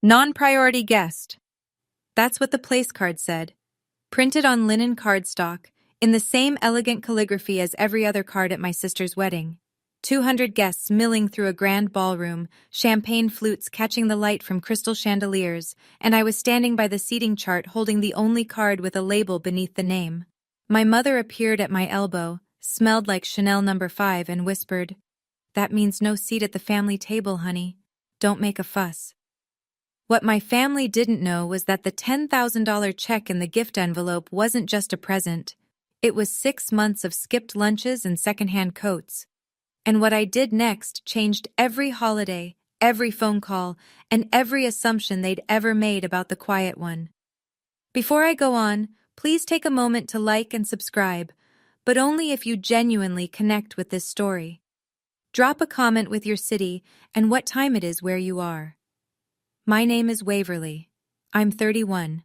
Non-priority guest. That's what the place card said, printed on linen cardstock, in the same elegant calligraphy as every other card at my sister's wedding. 200 guests milling through a grand ballroom, champagne flutes catching the light from crystal chandeliers, and I was standing by the seating chart holding the only card with a label beneath the name. My mother appeared at my elbow, smelled like Chanel No. 5, and whispered, "That means no seat at the family table, honey. Don't make a fuss." What my family didn't know was that the $10,000 check in the gift envelope wasn't just a present. It was 6 months of skipped lunches and secondhand coats. And what I did next changed every holiday, every phone call, and every assumption they'd ever made about the quiet one. Before I go on, please take a moment to like and subscribe, but only if you genuinely connect with this story. Drop a comment with your city and what time it is where you are. My name is Waverly. I'm 31.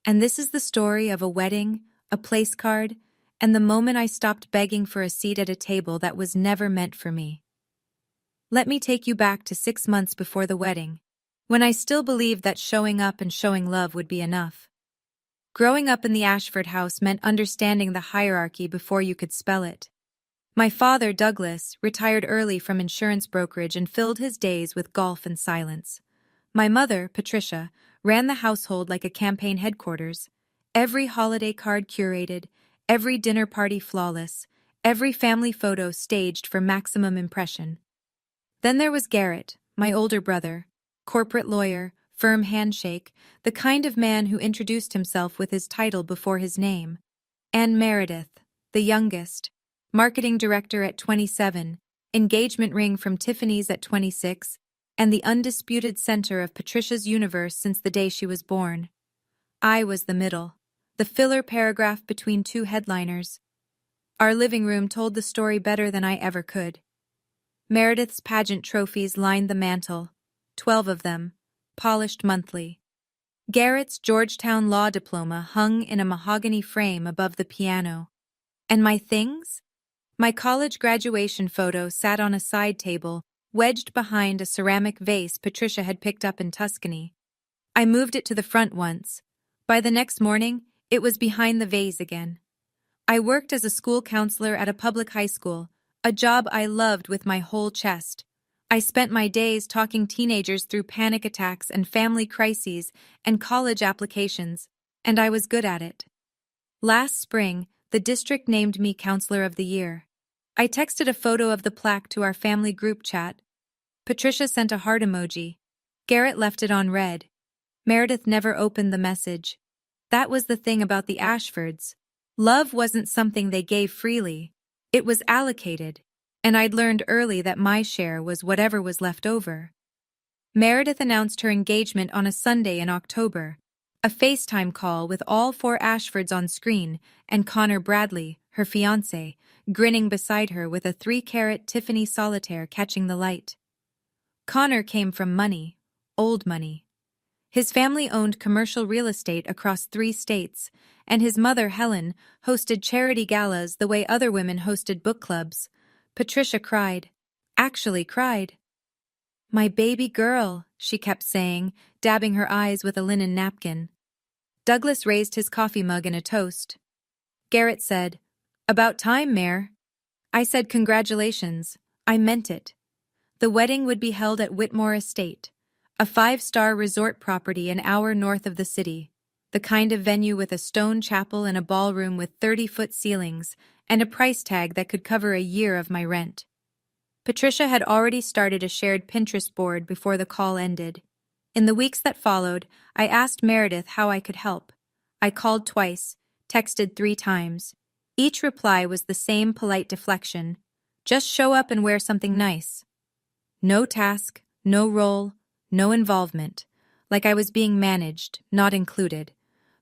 And this is the story of a wedding, a place card, and the moment I stopped begging for a seat at a table that was never meant for me. Let me take you back to 6 months before the wedding, when I still believed that showing up and showing love would be enough. Growing up in the Ashford house meant understanding the hierarchy before you could spell it. My father, Douglas, retired early from insurance brokerage and filled his days with golf and silence. My mother, Patricia, ran the household like a campaign headquarters, every holiday card curated, every dinner party flawless, every family photo staged for maximum impression. Then there was Garrett, my older brother, corporate lawyer, firm handshake, the kind of man who introduced himself with his title before his name. And Meredith, the youngest, marketing director at 27, engagement ring from Tiffany's at 26, and the undisputed center of Patricia's universe since the day she was born. I was the middle, the filler paragraph between two headliners. Our living room told the story better than I ever could. Meredith's pageant trophies lined the mantel, 12 of them, polished monthly. Garrett's Georgetown law diploma hung in a mahogany frame above the piano. And my things? My college graduation photo sat on a side table, wedged behind a ceramic vase Patricia had picked up in Tuscany. I moved it to the front once. By the next morning, it was behind the vase again. I worked as a school counselor at a public high school, a job I loved with my whole chest. I spent my days talking teenagers through panic attacks and family crises and college applications, and I was good at it. Last spring, the district named me Counselor of the Year. I texted a photo of the plaque to our family group chat. Patricia sent a heart emoji. Garrett left it on red. Meredith never opened the message. That was the thing about the Ashfords. Love wasn't something they gave freely. It was allocated, and I'd learned early that my share was whatever was left over. Meredith announced her engagement on a Sunday in October, a FaceTime call with all 4 Ashfords on screen and Connor Bradley, her fiancé, grinning beside her with a 3-carat Tiffany solitaire catching the light. Connor came from money, old money. His family owned commercial real estate across 3 states, and his mother, Helen, hosted charity galas the way other women hosted book clubs. Patricia cried. Actually cried. "My baby girl," she kept saying, dabbing her eyes with a linen napkin. Douglas raised his coffee mug in a toast. Garrett said, "About time, Mare." I said congratulations. I meant it. The wedding would be held at Whitmore Estate, a 5-star resort property an hour north of the city, the kind of venue with a stone chapel and a ballroom with 30-foot ceilings, and a price tag that could cover a year of my rent. Patricia had already started a shared Pinterest board before the call ended. In the weeks that followed, I asked Meredith how I could help. I called twice, texted 3 times. Each reply was the same polite deflection. Just show up and wear something nice. No task, no role, no involvement. Like I was being managed, not included.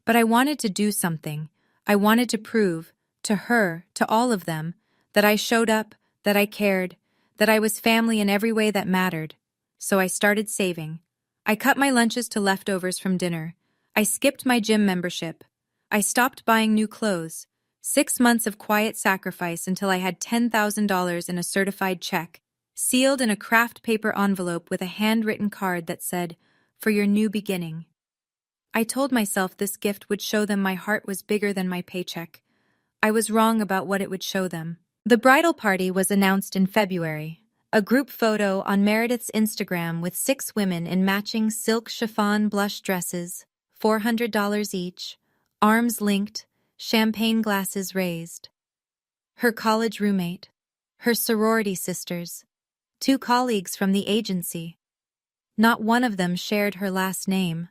But I wanted to do something. I wanted to prove, to her, to all of them, that I showed up, that I cared, that I was family in every way that mattered. So I started saving. I cut my lunches to leftovers from dinner. I skipped my gym membership. I stopped buying new clothes. 6 months of quiet sacrifice until I had $10,000 in a certified check, sealed in a craft paper envelope with a handwritten card that said, for your new beginning. I told myself this gift would show them my heart was bigger than my paycheck. I was wrong about what it would show them. The bridal party was announced in February. A group photo on Meredith's Instagram with 6 women in matching silk chiffon blush dresses, $400 each, arms linked, champagne glasses raised. Her college roommate, her sorority sisters, 2 colleagues from the agency. Not one of them shared her last name.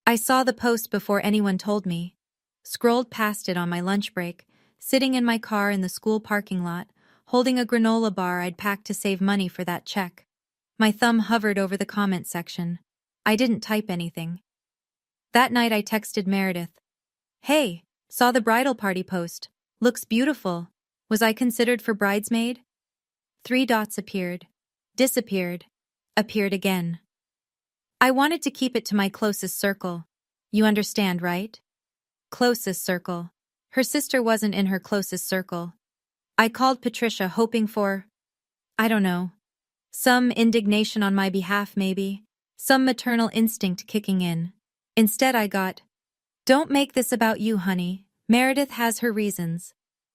I saw the post before anyone told me, scrolled past it on my lunch break, sitting in my car in the school parking lot, holding a granola bar I'd packed to save money for that check. My thumb hovered over the comment section. I didn't type anything. That night I texted Meredith. Hey, saw the bridal party post. Looks beautiful. Was I considered for bridesmaid? 3 dots appeared, disappeared, appeared again. I wanted to keep it to my closest circle. You understand, right? Closest circle. Her sister wasn't in her closest circle. I called Patricia hoping for, I don't know, some indignation on my behalf maybe, some maternal instinct kicking in. Instead I got, "Don't make this about you, honey. Meredith has her reasons."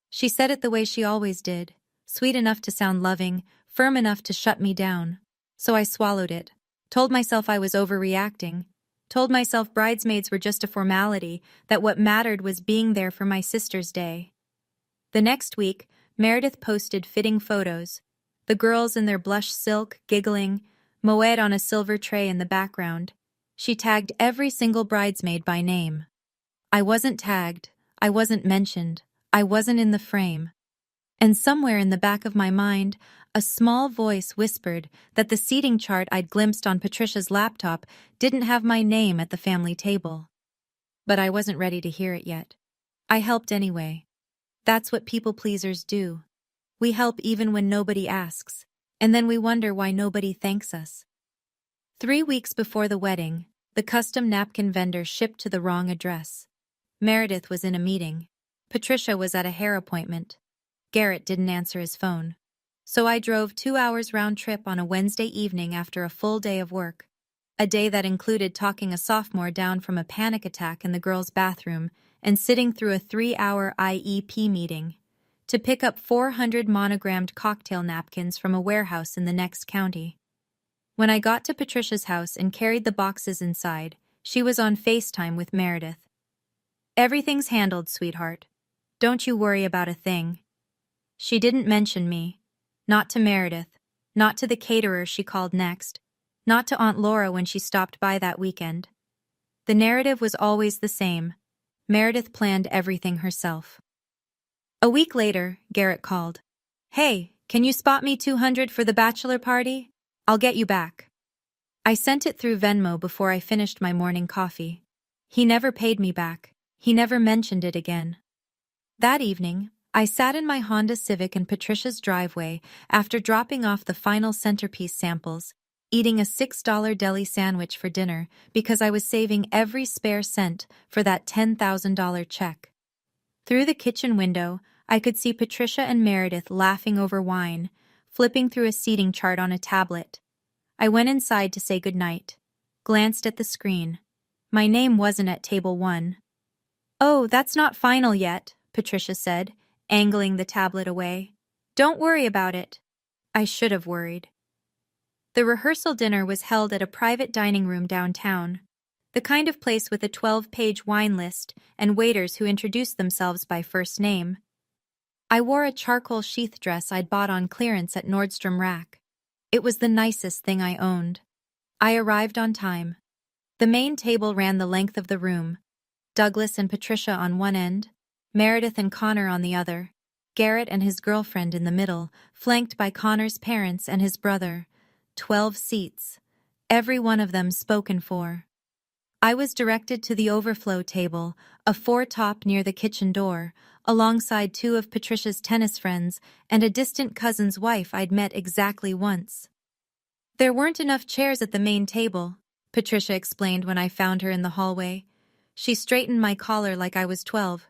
She said it the way she always did, sweet enough to sound loving, firm enough to shut me down. So I swallowed it, told myself I was overreacting, told myself bridesmaids were just a formality, that what mattered was being there for my sister's day. The next week, Meredith posted fitting photos, the girls in their blush silk, giggling, Moet on a silver tray in the background. She tagged every single bridesmaid by name. I wasn't tagged, I wasn't mentioned, I wasn't in the frame. And somewhere in the back of my mind, a small voice whispered that the seating chart I'd glimpsed on Patricia's laptop didn't have my name at the family table. But I wasn't ready to hear it yet. I helped anyway. That's what people-pleasers do. We help even when nobody asks, and then we wonder why nobody thanks us. 3 weeks before the wedding, the custom napkin vendor shipped to the wrong address. Meredith was in a meeting. Patricia was at a hair appointment. Garrett didn't answer his phone. So I drove 2 hours round trip on a Wednesday evening after a full day of work. A day that included talking a sophomore down from a panic attack in the girls' bathroom and sitting through a 3-hour IEP meeting to pick up 400 monogrammed cocktail napkins from a warehouse in the next county. When I got to Patricia's house and carried the boxes inside, she was on FaceTime with Meredith. "Everything's handled, sweetheart. Don't you worry about a thing." She didn't mention me. Not to Meredith. Not to the caterer she called next. Not to Aunt Laura when she stopped by that weekend. The narrative was always the same. Meredith planned everything herself. A week later, Garrett called. "Hey, can you spot me 200 for the bachelor party? I'll get you back." I sent it through Venmo before I finished my morning coffee. He never paid me back. He never mentioned it again. That evening, I sat in my Honda Civic in Patricia's driveway after dropping off the final centerpiece samples, eating a $6 deli sandwich for dinner because I was saving every spare cent for that $10,000 check. Through the kitchen window, I could see Patricia and Meredith laughing over wine, flipping through a seating chart on a tablet. I went inside to say goodnight, glanced at the screen. My name wasn't at table 1. "Oh, that's not final yet," Patricia said, angling the tablet away. "Don't worry about it." I should have worried. The rehearsal dinner was held at a private dining room downtown, the kind of place with a 12-page wine list and waiters who introduced themselves by first name. I wore a charcoal sheath dress I'd bought on clearance at Nordstrom Rack. It was the nicest thing I owned. I arrived on time. The main table ran the length of the room. Douglas and Patricia on one end, Meredith and Connor on the other, Garrett and his girlfriend in the middle, flanked by Connor's parents and his brother. 12 seats, every one of them spoken for. I was directed to the overflow table, a 4-top near the kitchen door, alongside 2 of Patricia's tennis friends and a distant cousin's wife I'd met exactly once. "There weren't enough chairs at the main table," Patricia explained when I found her in the hallway. She straightened my collar like I was 12.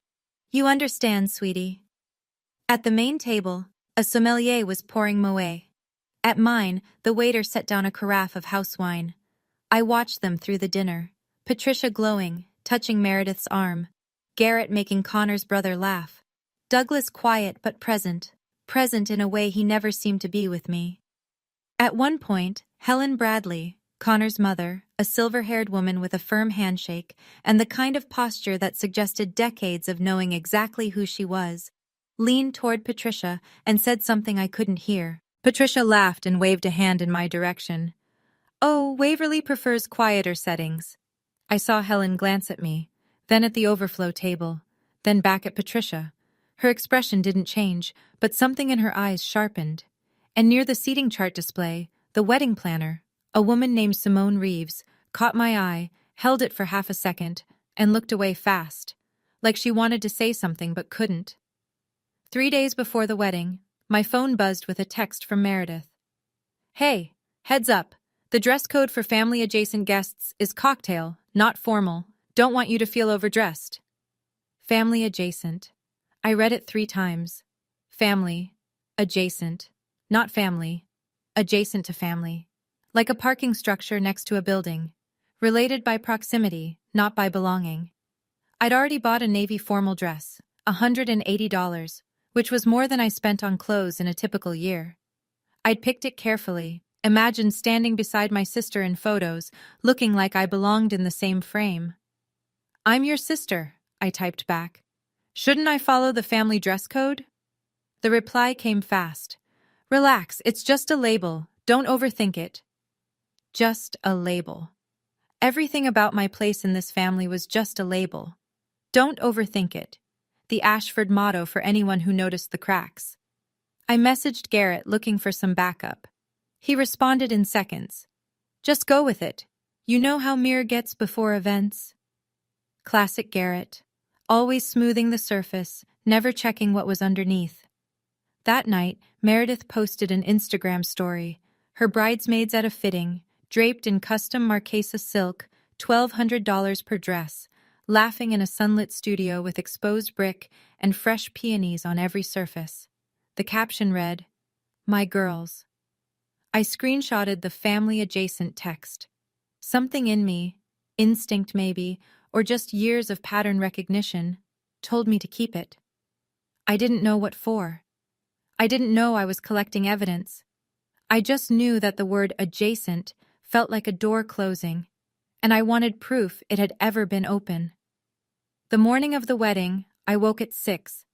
"You understand, sweetie." At the main table, a sommelier was pouring Moet. At mine, the waiter set down a carafe of house wine. I watched them through the dinner. Patricia glowing, touching Meredith's arm. Garrett making Connor's brother laugh. Douglas quiet but present in a way he never seemed to be with me. At one point, Helen Bradley, Connor's mother, a silver-haired woman with a firm handshake and the kind of posture that suggested decades of knowing exactly who she was, leaned toward Patricia and said something I couldn't hear. Patricia laughed and waved a hand in my direction. "Oh, Waverly prefers quieter settings." I saw Helen glance at me, then at the overflow table, then back at Patricia. Her expression didn't change, but something in her eyes sharpened. And near the seating chart display, the wedding planner, a woman named Simone Reeves, caught my eye, held it for half a second, and looked away fast, like she wanted to say something but couldn't. 3 days before the wedding, my phone buzzed with a text from Meredith. "Hey, heads up. The dress code for family-adjacent guests is cocktail, not formal. Don't want you to feel overdressed." Family-adjacent. I read it 3 times. Family. Adjacent. Not family. Adjacent to family. Like a parking structure next to a building. Related by proximity, not by belonging. I'd already bought a navy formal dress, $180, which was more than I spent on clothes in a typical year. I'd picked it carefully, imagined standing beside my sister in photos, looking like I belonged in the same frame. "I'm your sister," I typed back. "Shouldn't I follow the family dress code?" The reply came fast. "Relax, it's just a label. Don't overthink it." Just a label. Everything about my place in this family was just a label. Don't overthink it. The Ashford motto for anyone who noticed the cracks. I messaged Garrett looking for some backup. He responded in seconds. "Just go with it. You know how Mir gets before events." Classic Garrett. Always smoothing the surface, never checking what was underneath. That night, Meredith posted an Instagram story. Her bridesmaids at a fitting, draped in custom Marquesa silk, $1,200 per dress, laughing in a sunlit studio with exposed brick and fresh peonies on every surface. The caption read, "My girls." I screenshotted the family-adjacent text. Something in me, instinct maybe, or just years of pattern recognition, told me to keep it. I didn't know what for. I didn't know I was collecting evidence. I just knew that the word adjacent felt like a door closing, and I wanted proof it had ever been open. The morning of the wedding, I woke at 6.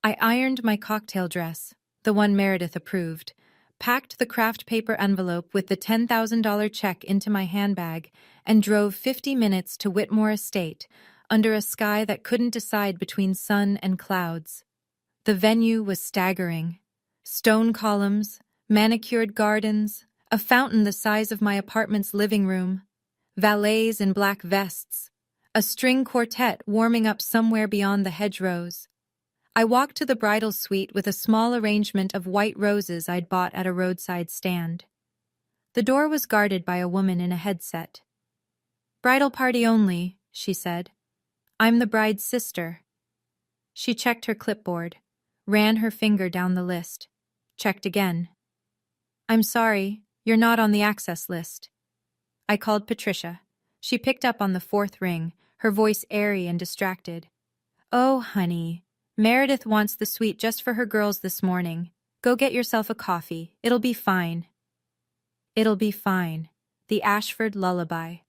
I ironed my cocktail dress, the one Meredith approved, packed the craft paper envelope with the $10,000 check into my handbag, and drove 50 minutes to Whitmore Estate, under a sky that couldn't decide between sun and clouds. The venue was staggering. Stone columns, manicured gardens, a fountain the size of my apartment's living room, valets in black vests, a string quartet warming up somewhere beyond the hedgerows. I walked to the bridal suite with a small arrangement of white roses I'd bought at a roadside stand. The door was guarded by a woman in a headset. "Bridal party only," she said. "I'm the bride's sister." She checked her clipboard, ran her finger down the list, checked again. "I'm sorry, you're not on the access list." I called Patricia. She picked up on the 4th ring, her voice airy and distracted. "Oh, honey. Meredith wants the suite just for her girls this morning. Go get yourself a coffee. It'll be fine." It'll be fine. The Ashford lullaby.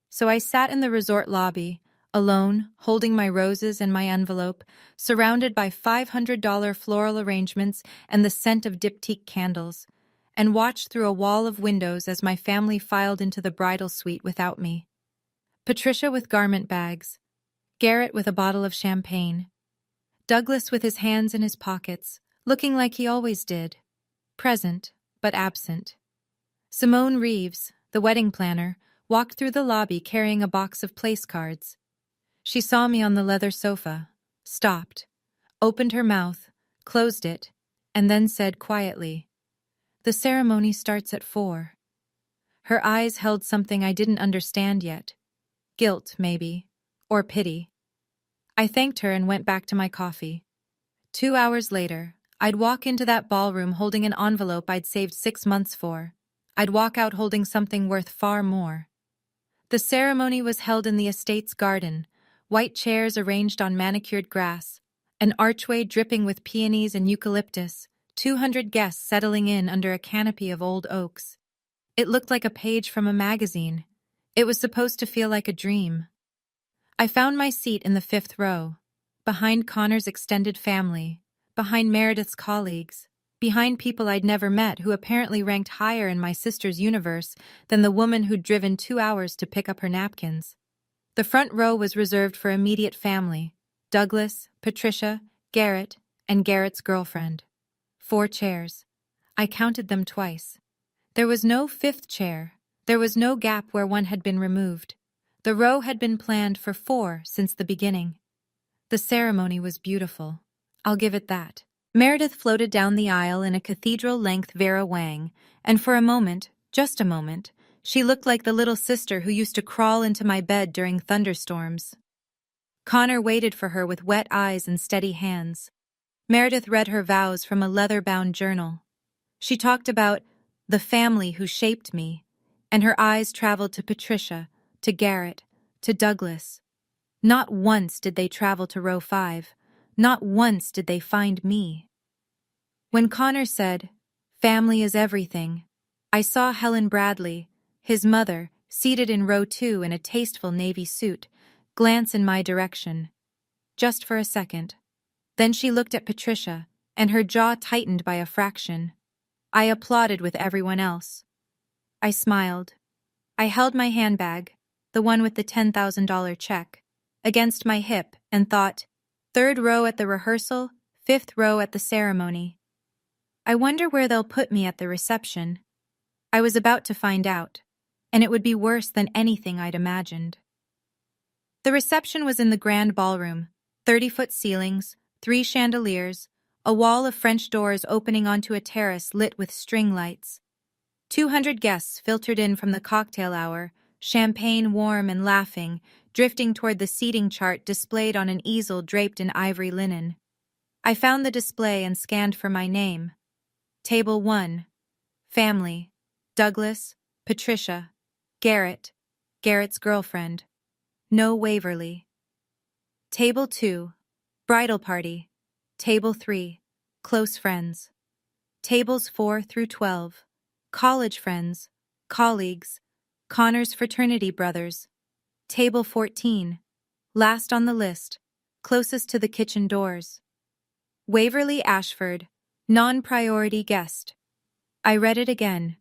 So I sat in the resort lobby, alone, holding my roses and my envelope, surrounded by $500 floral arrangements and the scent of diptyque candles, and watched through a wall of windows as my family filed into the bridal suite without me. Patricia with garment bags, Garrett with a bottle of champagne, Douglas with his hands in his pockets, looking like he always did, present but absent. Simone Reeves, the wedding planner, walked through the lobby carrying a box of place cards. She saw me on the leather sofa, stopped, opened her mouth, closed it, and then said quietly, "The ceremony starts at 4. Her eyes held something I didn't understand yet. Guilt, maybe, or pity. I thanked her and went back to my coffee. 2 hours later, I'd walk into that ballroom holding an envelope I'd saved 6 months for. I'd walk out holding something worth far more. The ceremony was held in the estate's garden, white chairs arranged on manicured grass, an archway dripping with peonies and eucalyptus, 200 guests settling in under a canopy of old oaks. It looked like a page from a magazine. It was supposed to feel like a dream. I found my seat in the fifth row, behind Connor's extended family, behind Meredith's colleagues, behind people I'd never met who apparently ranked higher in my sister's universe than the woman who'd driven 2 hours to pick up her napkins. The front row was reserved for immediate family: Douglas, Patricia, Garrett, and Garrett's girlfriend. 4 chairs. I counted them twice. There was no fifth chair. There was no gap where one had been removed. The row had been planned for 4 since the beginning. The ceremony was beautiful. I'll give it that. Meredith floated down the aisle in a cathedral-length Vera Wang, and for a moment, just a moment, she looked like the little sister who used to crawl into my bed during thunderstorms. Connor waited for her with wet eyes and steady hands. Meredith read her vows from a leather-bound journal. She talked about the family who shaped me, and her eyes traveled to Patricia, to Garrett, to Douglas. Not once did they travel to row 5. Not once did they find me. When Connor said, "Family is everything," I saw Helen Bradley, his mother, seated in row 2 in a tasteful navy suit, glance in my direction. Just for a second. Then she looked at Patricia, and her jaw tightened by a fraction. I applauded with everyone else. I smiled. I held my handbag, the one with the $10,000 check, against my hip and thought, 3rd row at the rehearsal, 5th row at the ceremony. I wonder where they'll put me at the reception. I was about to find out, and it would be worse than anything I'd imagined. The reception was in the grand ballroom, 30-foot ceilings, 3 chandeliers, a wall of French doors opening onto a terrace lit with string lights. 200 guests filtered in from the cocktail hour, champagne warm and laughing, drifting toward the seating chart displayed on an easel draped in ivory linen. I found the display and scanned for my name. Table 1. Family. Douglas, Patricia, Garrett, Garrett's girlfriend. No Waverly. Table 2. Bridal party. Table 3. Close friends. Tables 4 through 12. College friends, colleagues, Connor's fraternity brothers. Table 14. Last on the list, closest to the kitchen doors. Waverly Ashford, non-priority guest. I read it again.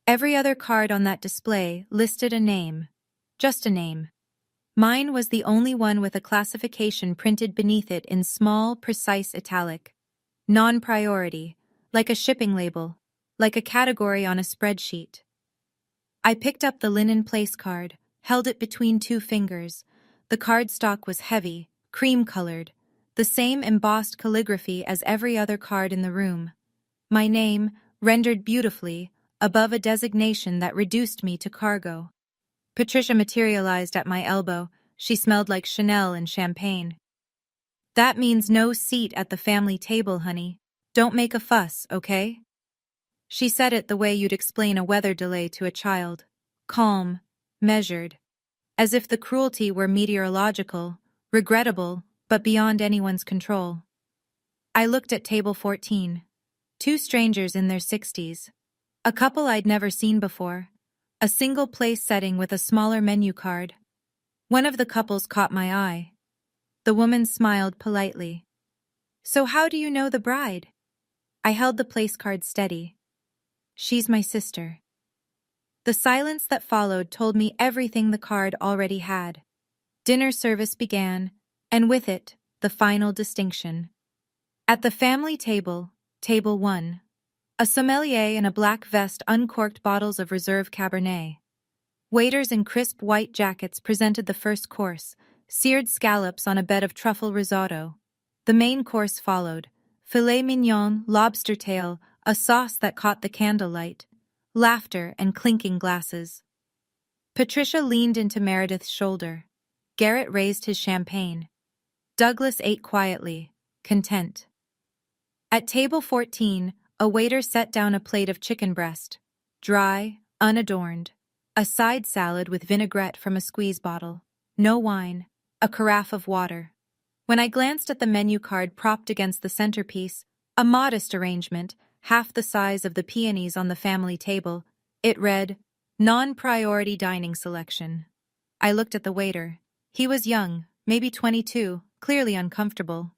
Every other card on that display listed a name. Just a name. Mine was the only one with a classification printed beneath it in small, precise italic. Non-priority, like a shipping label, like a category on a spreadsheet. I picked up the linen place card, held it between 2 fingers. The cardstock was heavy, cream-colored, the same embossed calligraphy as every other card in the room. My name, rendered beautifully, above a designation that reduced me to cargo. Patricia materialized at my elbow. She smelled like Chanel and champagne. "That means no seat at the family table, honey. Don't make a fuss, okay?" She said it the way you'd explain a weather delay to a child. Calm, measured, as if the cruelty were meteorological, regrettable, but beyond anyone's control. I looked at table 14. 2 strangers in their 60s. A couple I'd never seen before. A single place setting with a smaller menu card. One of the couples caught my eye. The woman smiled politely. "So how do you know the bride?" I held the place card steady. "She's my sister." The silence that followed told me everything the card already had. Dinner service began, and with it, the final distinction. At the family table, table 1, a sommelier in a black vest uncorked bottles of Reserve Cabernet. Waiters in crisp white jackets presented the first course, seared scallops on a bed of truffle risotto. The main course followed, filet mignon, lobster tail, a sauce that caught the candlelight, laughter and clinking glasses. Patricia leaned into Meredith's shoulder. Garrett raised his champagne. Douglas ate quietly, content. At table 14, a waiter set down a plate of chicken breast, dry, unadorned. A side salad with vinaigrette from a squeeze bottle. No wine. A carafe of water. When I glanced at the menu card propped against the centerpiece, a modest arrangement, half the size of the peonies on the family table, it read, "Non-priority dining selection." I looked at the waiter. He was young, maybe 22, clearly uncomfortable.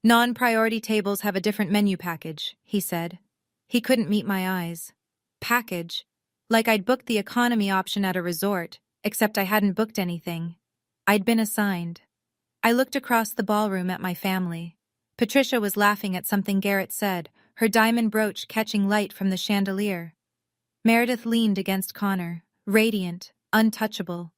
"Non-priority tables have a different menu package," he said. He couldn't meet my eyes. Package? Like I'd booked the economy option at a resort, except I hadn't booked anything. I'd been assigned. I looked across the ballroom at my family. Patricia was laughing at something Garrett said, her diamond brooch catching light from the chandelier. Meredith leaned against Connor, radiant, untouchable.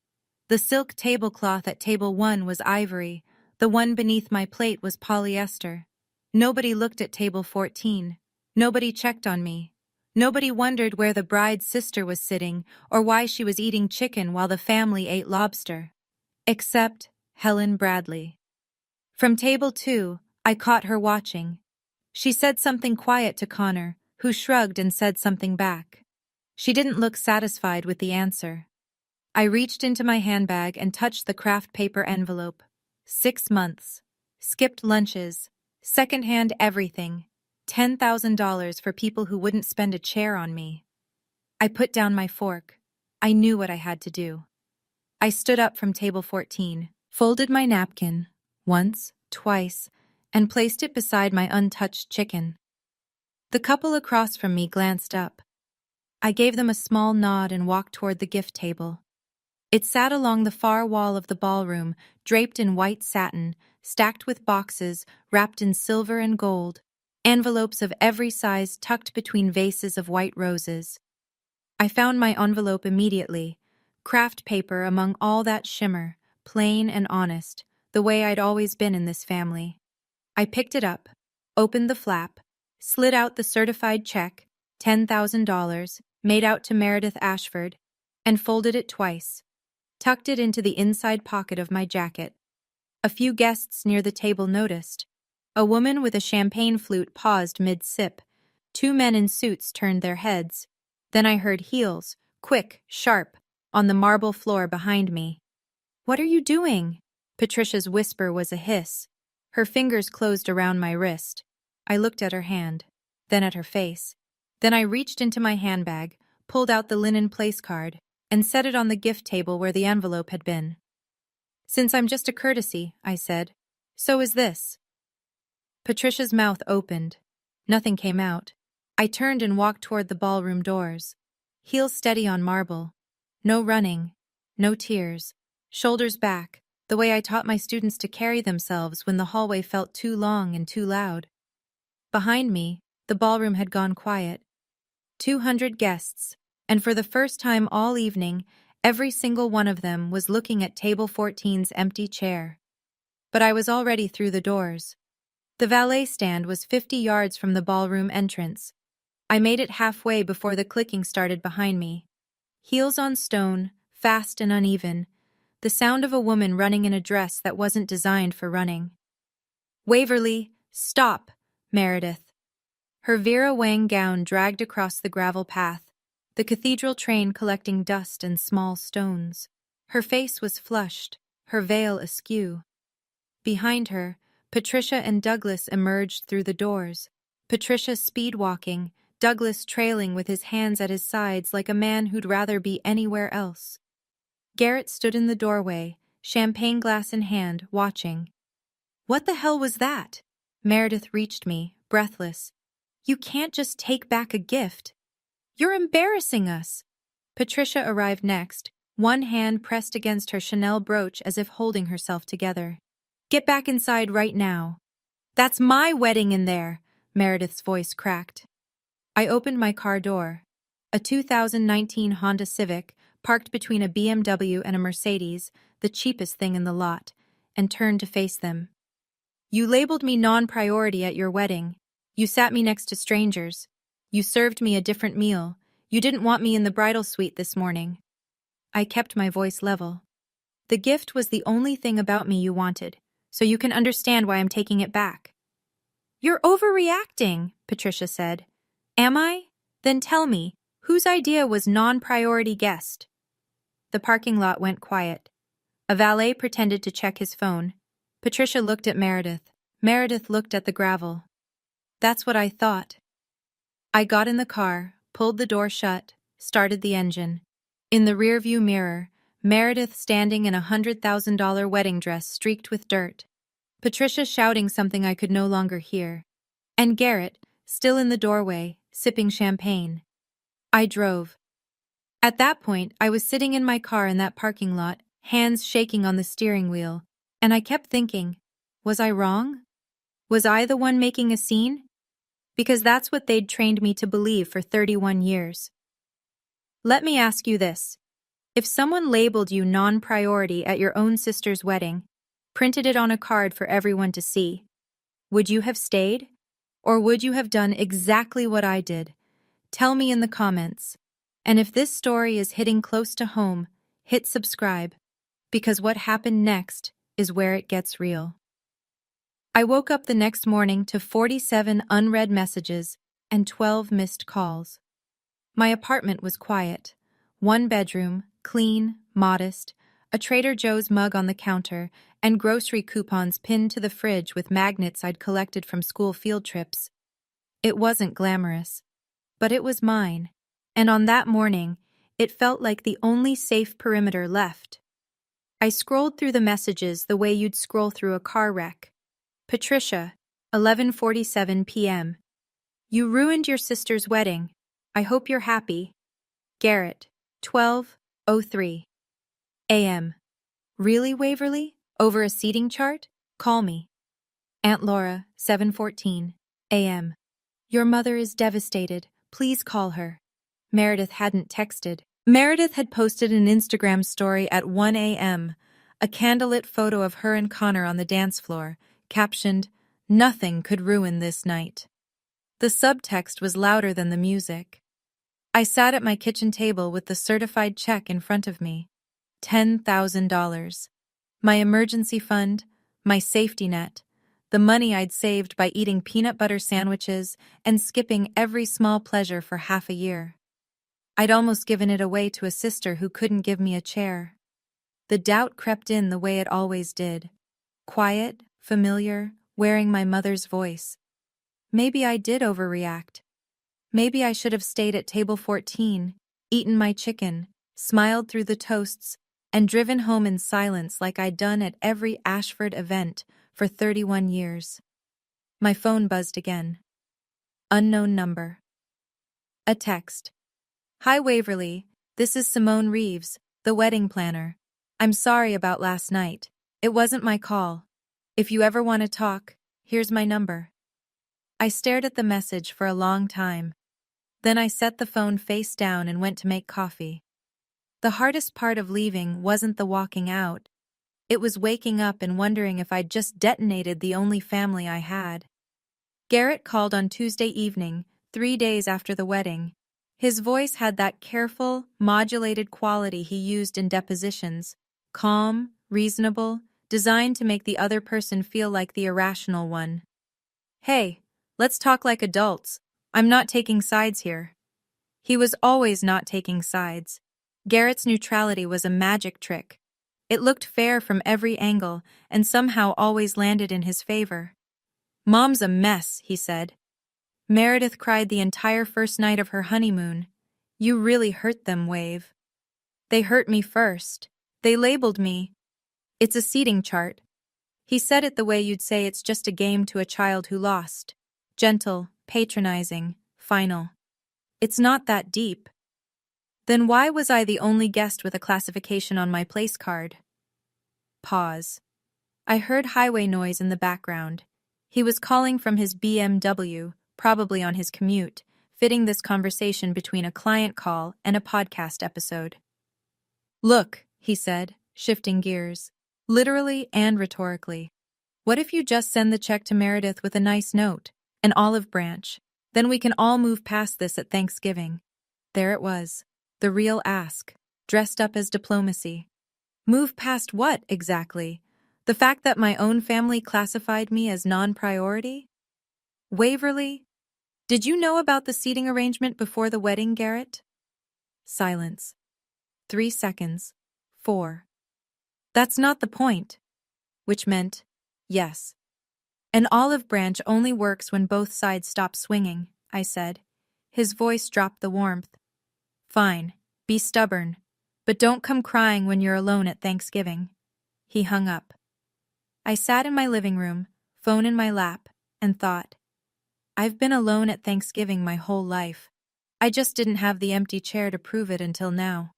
The silk tablecloth at table 1 was ivory, the one beneath my plate was polyester. Nobody looked at table 14. Nobody checked on me. Nobody wondered where the bride's sister was sitting or why she was eating chicken while the family ate lobster. Except Helen Bradley. From table 2, I caught her watching. She said something quiet to Connor, who shrugged and said something back. She didn't look satisfied with the answer. I reached into my handbag and touched the craft paper envelope. 6 months. Skipped lunches. Secondhand everything. $10,000 for people who wouldn't spend a chair on me. I put down my fork. I knew what I had to do. I stood up from table 14, folded my napkin, once, twice, and placed it beside my untouched chicken. The couple across from me glanced up. I gave them a small nod and walked toward the gift table. It sat along the far wall of the ballroom, draped in white satin, stacked with boxes wrapped in silver and gold, envelopes of every size tucked between vases of white roses. I found my envelope immediately, craft paper among all that shimmer, plain and honest, the way I'd always been in this family. I picked it up, opened the flap, slid out the certified check, $10,000, made out to Meredith Ashford, and folded it twice, tucked it into the inside pocket of my jacket. A few guests near the table noticed. A woman with a champagne flute paused mid-sip. 2 men in suits turned their heads. Then I heard heels, quick, sharp, on the marble floor behind me. "What are you doing?" Patricia's whisper was a hiss. Her fingers closed around my wrist. I looked at her hand, then at her face. Then I reached into my handbag, pulled out the linen place card, and set it on the gift table where the envelope had been. "Since I'm just a courtesy," I said, "so is this." Patricia's mouth opened. Nothing came out. I turned and walked toward the ballroom doors. Heels steady on marble. No running. No tears. Shoulders back, the way I taught my students to carry themselves when the hallway felt too long and too loud. Behind me, the ballroom had gone quiet. 200 guests, and for the first time all evening, every single one of them was looking at table 14's empty chair. But I was already through the doors. The valet stand was 50 yards from the ballroom entrance. I made it halfway before the clicking started behind me. Heels on stone, fast and uneven, the sound of a woman running in a dress that wasn't designed for running. "Waverly, stop!" Meredith. Her Vera Wang gown dragged across the gravel path, the cathedral train collecting dust and small stones. Her face was flushed, her veil askew. Behind her, Patricia and Douglas emerged through the doors. Patricia speed-walking, Douglas trailing with his hands at his sides like a man who'd rather be anywhere else. Garrett stood in the doorway, champagne glass in hand, watching. "What the hell was that?" Meredith reached me, breathless. "You can't just take back a gift. You're embarrassing us." Patricia arrived next, one hand pressed against her Chanel brooch as if holding herself together. "Get back inside right now." "That's my wedding in there," Meredith's voice cracked. I opened my car door. A 2019 Honda Civic, parked between a BMW and a Mercedes, the cheapest thing in the lot, and turned to face them. "You labeled me non-priority at your wedding. You sat me next to strangers. You served me a different meal. You didn't want me in the bridal suite this morning." I kept my voice level. "The gift was the only thing about me you wanted, so you can understand why I'm taking it back." "You're overreacting," Patricia said. "Am I? Then tell me, whose idea was non-priority guest?" The parking lot went quiet. A valet pretended to check his phone. Patricia looked at Meredith. Meredith looked at the gravel. That's what I thought. I got in the car, pulled the door shut, started the engine. In the rearview mirror, Meredith standing in a $100,000 wedding dress streaked with dirt. Patricia shouting something I could no longer hear. And Garrett, still in the doorway, sipping champagne. I drove. At that point, I was sitting in my car in that parking lot, hands shaking on the steering wheel, and I kept thinking, was I wrong? Was I the one making a scene? Because that's what they'd trained me to believe for 31 years. Let me ask you this. If someone labeled you non-priority at your own sister's wedding, printed it on a card for everyone to see, would you have stayed? Or would you have done exactly what I did? Tell me in the comments. And if this story is hitting close to home, hit subscribe, because what happened next is where it gets real. I woke up the next morning to 47 unread messages and 12 missed calls. My apartment was quiet. One bedroom, clean, modest, a Trader Joe's mug on the counter, and grocery coupons pinned to the fridge with magnets I'd collected from school field trips. It wasn't glamorous, but it was mine, and on that morning, it felt like the only safe perimeter left. I scrolled through the messages the way you'd scroll through a car wreck. Patricia, 11:47 p.m. You ruined your sister's wedding. I hope you're happy. Garrett, 12:03 a.m. Really, Waverly? Over a seating chart? Call me. Aunt Laura, 7:14 a.m. Your mother is devastated. Please call her. Meredith hadn't texted. Meredith had posted an Instagram story at 1 a.m., a candlelit photo of her and Connor on the dance floor, captioned, "Nothing could ruin this night." The subtext was louder than the music. I sat at my kitchen table with the certified check in front of me. $10,000. My emergency fund, my safety net, the money I'd saved by eating peanut butter sandwiches and skipping every small pleasure for half a year. I'd almost given it away to a sister who couldn't give me a chair. The doubt crept in the way it always did. Quiet, familiar, wearing my mother's voice. Maybe I did overreact. Maybe I should have stayed at table 14, eaten my chicken, smiled through the toasts, and driven home in silence like I'd done at every Ashford event for 31 years. My phone buzzed again. Unknown number. A text. Hi Waverly, this is Simone Reeves, the wedding planner. I'm sorry about last night. It wasn't my call. If you ever want to talk, here's my number. I stared at the message for a long time. Then I set the phone face down and went to make coffee. The hardest part of leaving wasn't the walking out. It was waking up and wondering if I'd just detonated the only family I had. Garrett called on Tuesday evening, 3 days after the wedding. His voice had that careful, modulated quality he used in depositions, calm, reasonable, designed to make the other person feel like the irrational one. Hey, let's talk like adults. I'm not taking sides here. He was always not taking sides. Garrett's neutrality was a magic trick. It looked fair from every angle and somehow always landed in his favor. Mom's a mess, he said. Meredith cried the entire first night of her honeymoon. You really hurt them, Wave. They hurt me first. They labeled me. It's a seating chart. He said it the way you'd say it's just a game to a child who lost. Gentle, patronizing, final. It's not that deep. Then why was I the only guest with a classification on my place card? Pause. I heard highway noise in the background. He was calling from his BMW, probably on his commute, fitting this conversation between a client call and a podcast episode. Look, he said, shifting gears, literally and rhetorically. What if you just send the check to Meredith with a nice note, an olive branch? Then we can all move past this at Thanksgiving. There it was. The real ask, dressed up as diplomacy. Move past what, exactly? The fact that my own family classified me as non-priority? Waverly? Did you know about the seating arrangement before the wedding, Garrett? Silence. 3 seconds. 4. That's not the point. Which meant, yes. An olive branch only works when both sides stop swinging, I said. His voice dropped the warmth. Fine, be stubborn, but don't come crying when you're alone at Thanksgiving. He hung up. I sat in my living room, phone in my lap, and thought, I've been alone at Thanksgiving my whole life. I just didn't have the empty chair to prove it until now.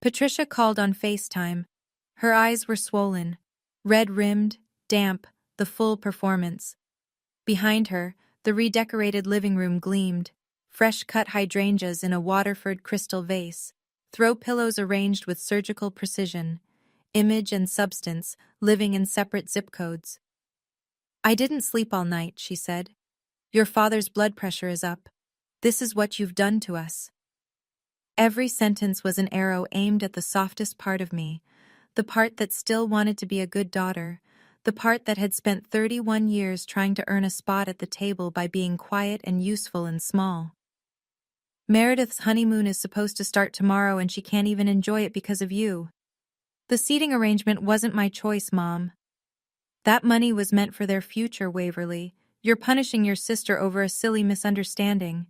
Patricia called on FaceTime. Her eyes were swollen, red-rimmed, damp, the full performance. Behind her, the redecorated living room gleamed, fresh-cut hydrangeas in a Waterford crystal vase, throw pillows arranged with surgical precision, image and substance living in separate zip codes. I didn't sleep all night, she said. Your father's blood pressure is up. This is what you've done to us. Every sentence was an arrow aimed at the softest part of me, the part that still wanted to be a good daughter, the part that had spent 31 years trying to earn a spot at the table by being quiet and useful and small. Meredith's honeymoon is supposed to start tomorrow and she can't even enjoy it because of you. The seating arrangement wasn't my choice, Mom. That money was meant for their future, Waverly. You're punishing your sister over a silly misunderstanding.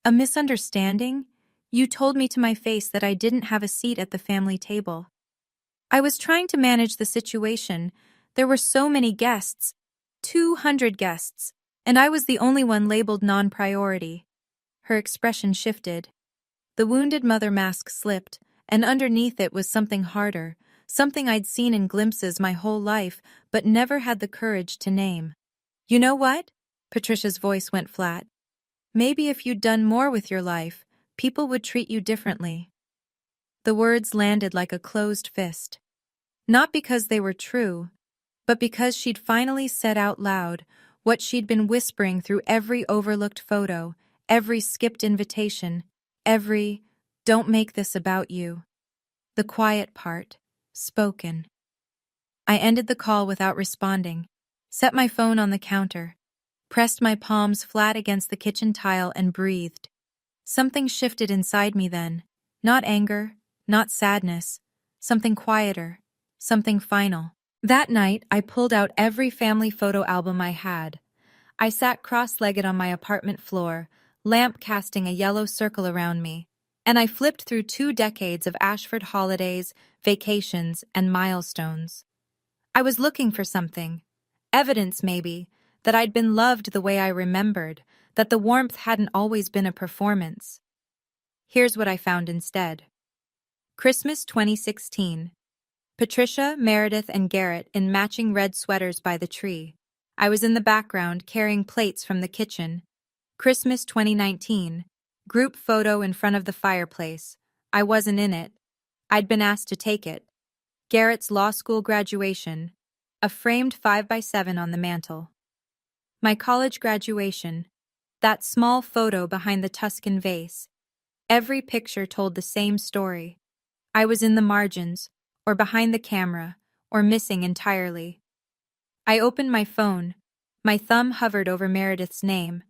A misunderstanding? You told me to my face that I didn't have a seat at the family table. I was trying to manage the situation. There were so many guests, 200 guests, and I was the only one labeled non-priority. Her expression shifted. The wounded mother mask slipped, and underneath it was something harder, something I'd seen in glimpses my whole life, but never had the courage to name. You know what? Patricia's voice went flat. Maybe if you'd done more with your life, people would treat you differently. The words landed like a closed fist. Not because they were true, but because she'd finally said out loud what she'd been whispering through every overlooked photo, every skipped invitation, every, don't make this about you. The quiet part, spoken. I ended the call without responding, set my phone on the counter, pressed my palms flat against the kitchen tile and breathed. Something shifted inside me then, not anger, not sadness, something quieter, something final. That night, I pulled out every family photo album I had. I sat cross-legged on my apartment floor, lamp casting a yellow circle around me, and I flipped through 2 decades of Ashford holidays, vacations, and milestones. I was looking for something, evidence maybe, that I'd been loved the way I remembered, that the warmth hadn't always been a performance. Here's what I found instead. Christmas 2016. Patricia, Meredith, and Garrett in matching red sweaters by the tree. I was in the background carrying plates from the kitchen. Christmas 2019. Group photo in front of the fireplace. I wasn't in it. I'd been asked to take it. Garrett's law school graduation. A framed 5x7 on the mantel. My college graduation. That small photo behind the Tuscan vase. Every picture told the same story. I was in the margins, or behind the camera, or missing entirely. I opened my phone. My thumb hovered over Meredith's name.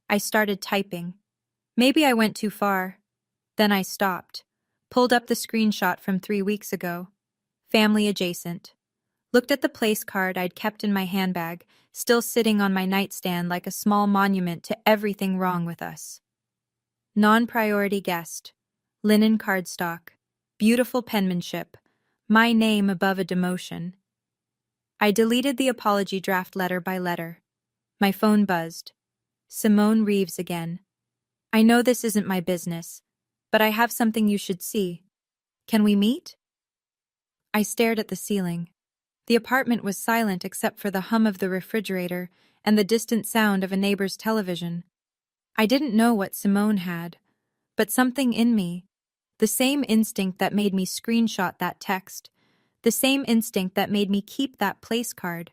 I started typing. Maybe I went too far. Then I stopped. Pulled up the screenshot from 3 weeks ago. Family adjacent. Looked at the place card I'd kept in my handbag, still sitting on my nightstand like a small monument to everything wrong with us. Non-priority guest. Linen cardstock. Beautiful penmanship. My name above a demotion. I deleted the apology draft letter by letter. My phone buzzed. Simone Reeves again. I know this isn't my business, but I have something you should see. Can we meet? I stared at the ceiling. The apartment was silent except for the hum of the refrigerator and the distant sound of a neighbor's television. I didn't know what Simone had, but something in me, the same instinct that made me screenshot that text, the same instinct that made me keep that place card,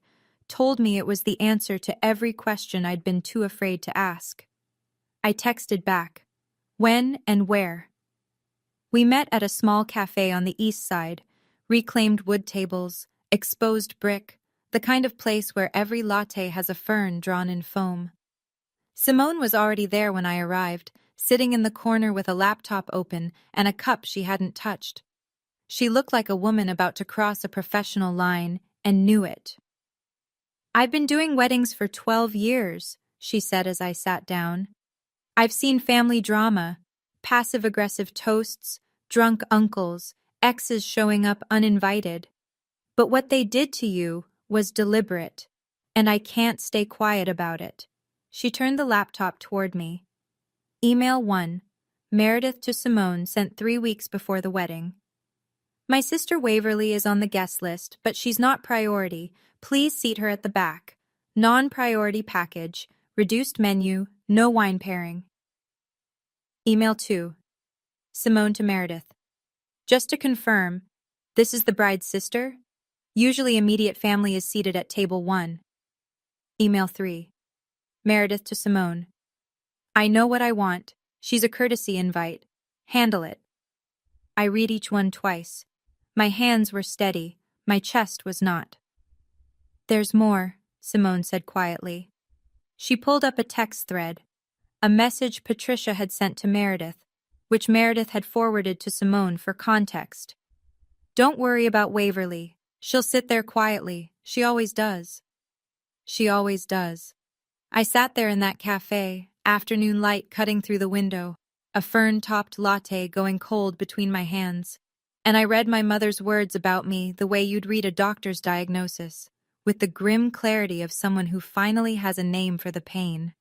told me it was the answer to every question I'd been too afraid to ask. I texted back. When and where? We met at a small cafe on the east side, reclaimed wood tables, exposed brick, the kind of place where every latte has a fern drawn in foam. Simone was already there when I arrived, sitting in the corner with a laptop open and a cup she hadn't touched. She looked like a woman about to cross a professional line and knew it. "I've been doing weddings for 12 years, she said as I sat down. "I've seen family drama, passive-aggressive toasts, drunk uncles, exes showing up uninvited. But what they did to you was deliberate, and I can't stay quiet about it." She turned the laptop toward me. Email 1. Meredith to Simone, sent 3 weeks before the wedding. "My sister Waverly is on the guest list, but she's not priority. Please seat her at the back. Non-priority package, reduced menu, no wine pairing." Email 2. Simone to Meredith. "Just to confirm, this is the bride's sister? Usually immediate family is seated at table 1. Email 3. Meredith to Simone. "I know what I want. She's a courtesy invite. Handle it." I read each one twice. My hands were steady. My chest was not. "There's more," Simone said quietly. She pulled up a text thread, a message Patricia had sent to Meredith, which Meredith had forwarded to Simone for context. "Don't worry about Waverly. She'll sit there quietly. She always does." She always does. I sat there in that cafe, afternoon light cutting through the window, a fern-topped latte going cold between my hands, and I read my mother's words about me the way you'd read a doctor's diagnosis, with the grim clarity of someone who finally has a name for the pain.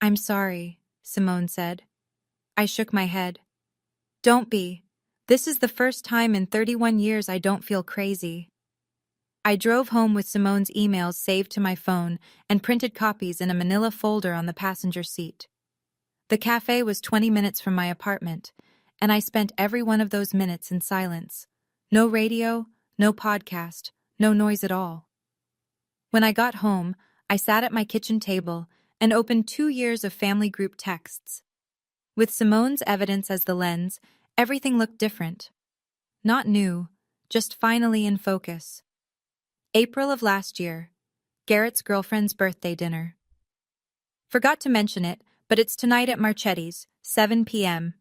"I'm sorry," Simone said. I shook my head. "Don't be. This is the first time in 31 years I don't feel crazy." I drove home with Simone's emails saved to my phone and printed copies in a manila folder on the passenger seat. The cafe was 20 minutes from my apartment, and I spent every one of those minutes in silence. No radio, no podcast, no noise at all. When I got home, I sat at my kitchen table and opened 2 years of family group texts. With Simone's evidence as the lens, everything looked different. Not new, just finally in focus. April of last year, Garrett's girlfriend's birthday dinner. "Forgot to mention it, but it's tonight at Marchetti's, 7 p.m.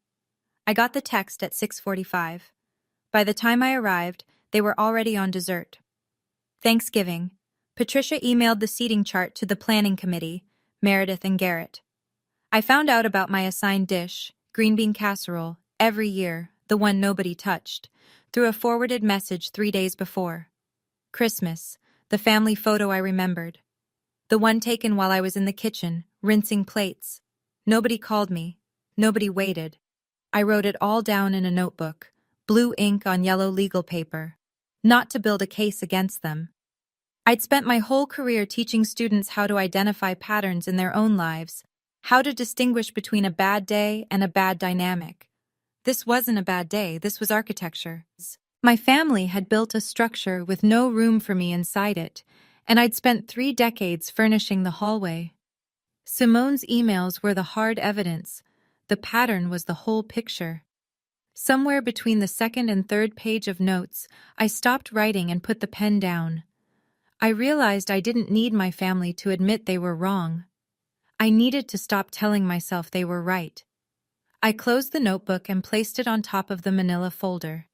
I got the text at 6:45. By the time I arrived, they were already on dessert. Thanksgiving. Patricia emailed the seating chart to the planning committee, Meredith and Garrett. I found out about my assigned dish, green bean casserole, every year, the one nobody touched, through a forwarded message 3 days before. Christmas, the family photo I remembered. The one taken while I was in the kitchen, rinsing plates. Nobody called me. Nobody waited. I wrote it all down in a notebook, blue ink on yellow legal paper. Not to build a case against them. I'd spent my whole career teaching students how to identify patterns in their own lives, how to distinguish between a bad day and a bad dynamic. This wasn't a bad day, this was architecture. My family had built a structure with no room for me inside it, and I'd spent 3 decades furnishing the hallway. Simone's emails were the hard evidence. The pattern was the whole picture. Somewhere between the second and third page of notes, I stopped writing and put the pen down. I realized I didn't need my family to admit they were wrong. I needed to stop telling myself they were right. I closed the notebook and placed it on top of the manila folder.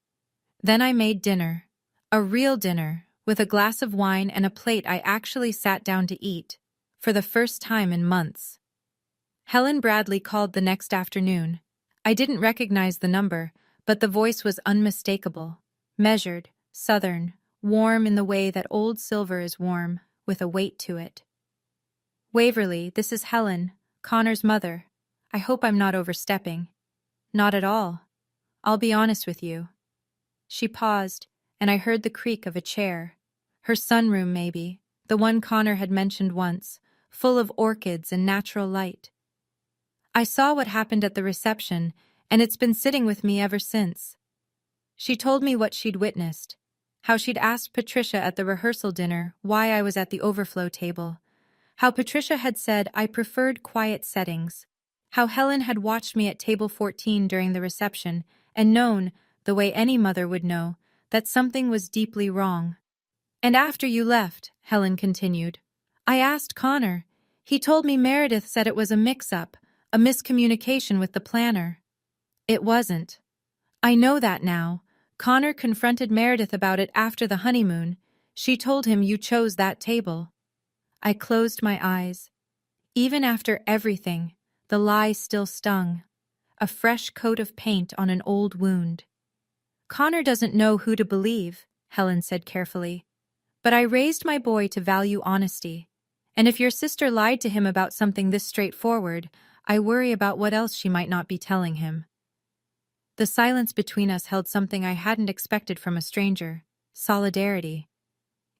Then I made dinner, a real dinner, with a glass of wine and a plate I actually sat down to eat, for the first time in months. Helen Bradley called the next afternoon. I didn't recognize the number, but the voice was unmistakable, measured, southern, warm in the way that old silver is warm, with a weight to it. "Waverly, this is Helen, Connor's mother. I hope I'm not overstepping." "Not at all. I'll be honest with you." She paused, and I heard the creak of a chair. Her sunroom, maybe, the one Connor had mentioned once, full of orchids and natural light. I saw what happened at the reception, and it's been sitting with me ever since. She told me what she'd witnessed, how she'd asked Patricia at the rehearsal dinner why I was at the overflow table, how Patricia had said I preferred quiet settings, how Helen had watched me at table 14 during the reception and known, the way any mother would know, that something was deeply wrong. "And after you left," Helen continued, "I asked Connor. He told me Meredith said it was a mix-up, a miscommunication with the planner. It wasn't. I know that now. Connor confronted Meredith about it after the honeymoon. She told him you chose that table. I closed my eyes. Even after everything, the lie still stung. A fresh coat of paint on an old wound. Connor doesn't know who to believe, Helen said carefully. But I raised my boy to value honesty. And if your sister lied to him about something this straightforward, I worry about what else she might not be telling him. The silence between us held something I hadn't expected from a stranger: solidarity.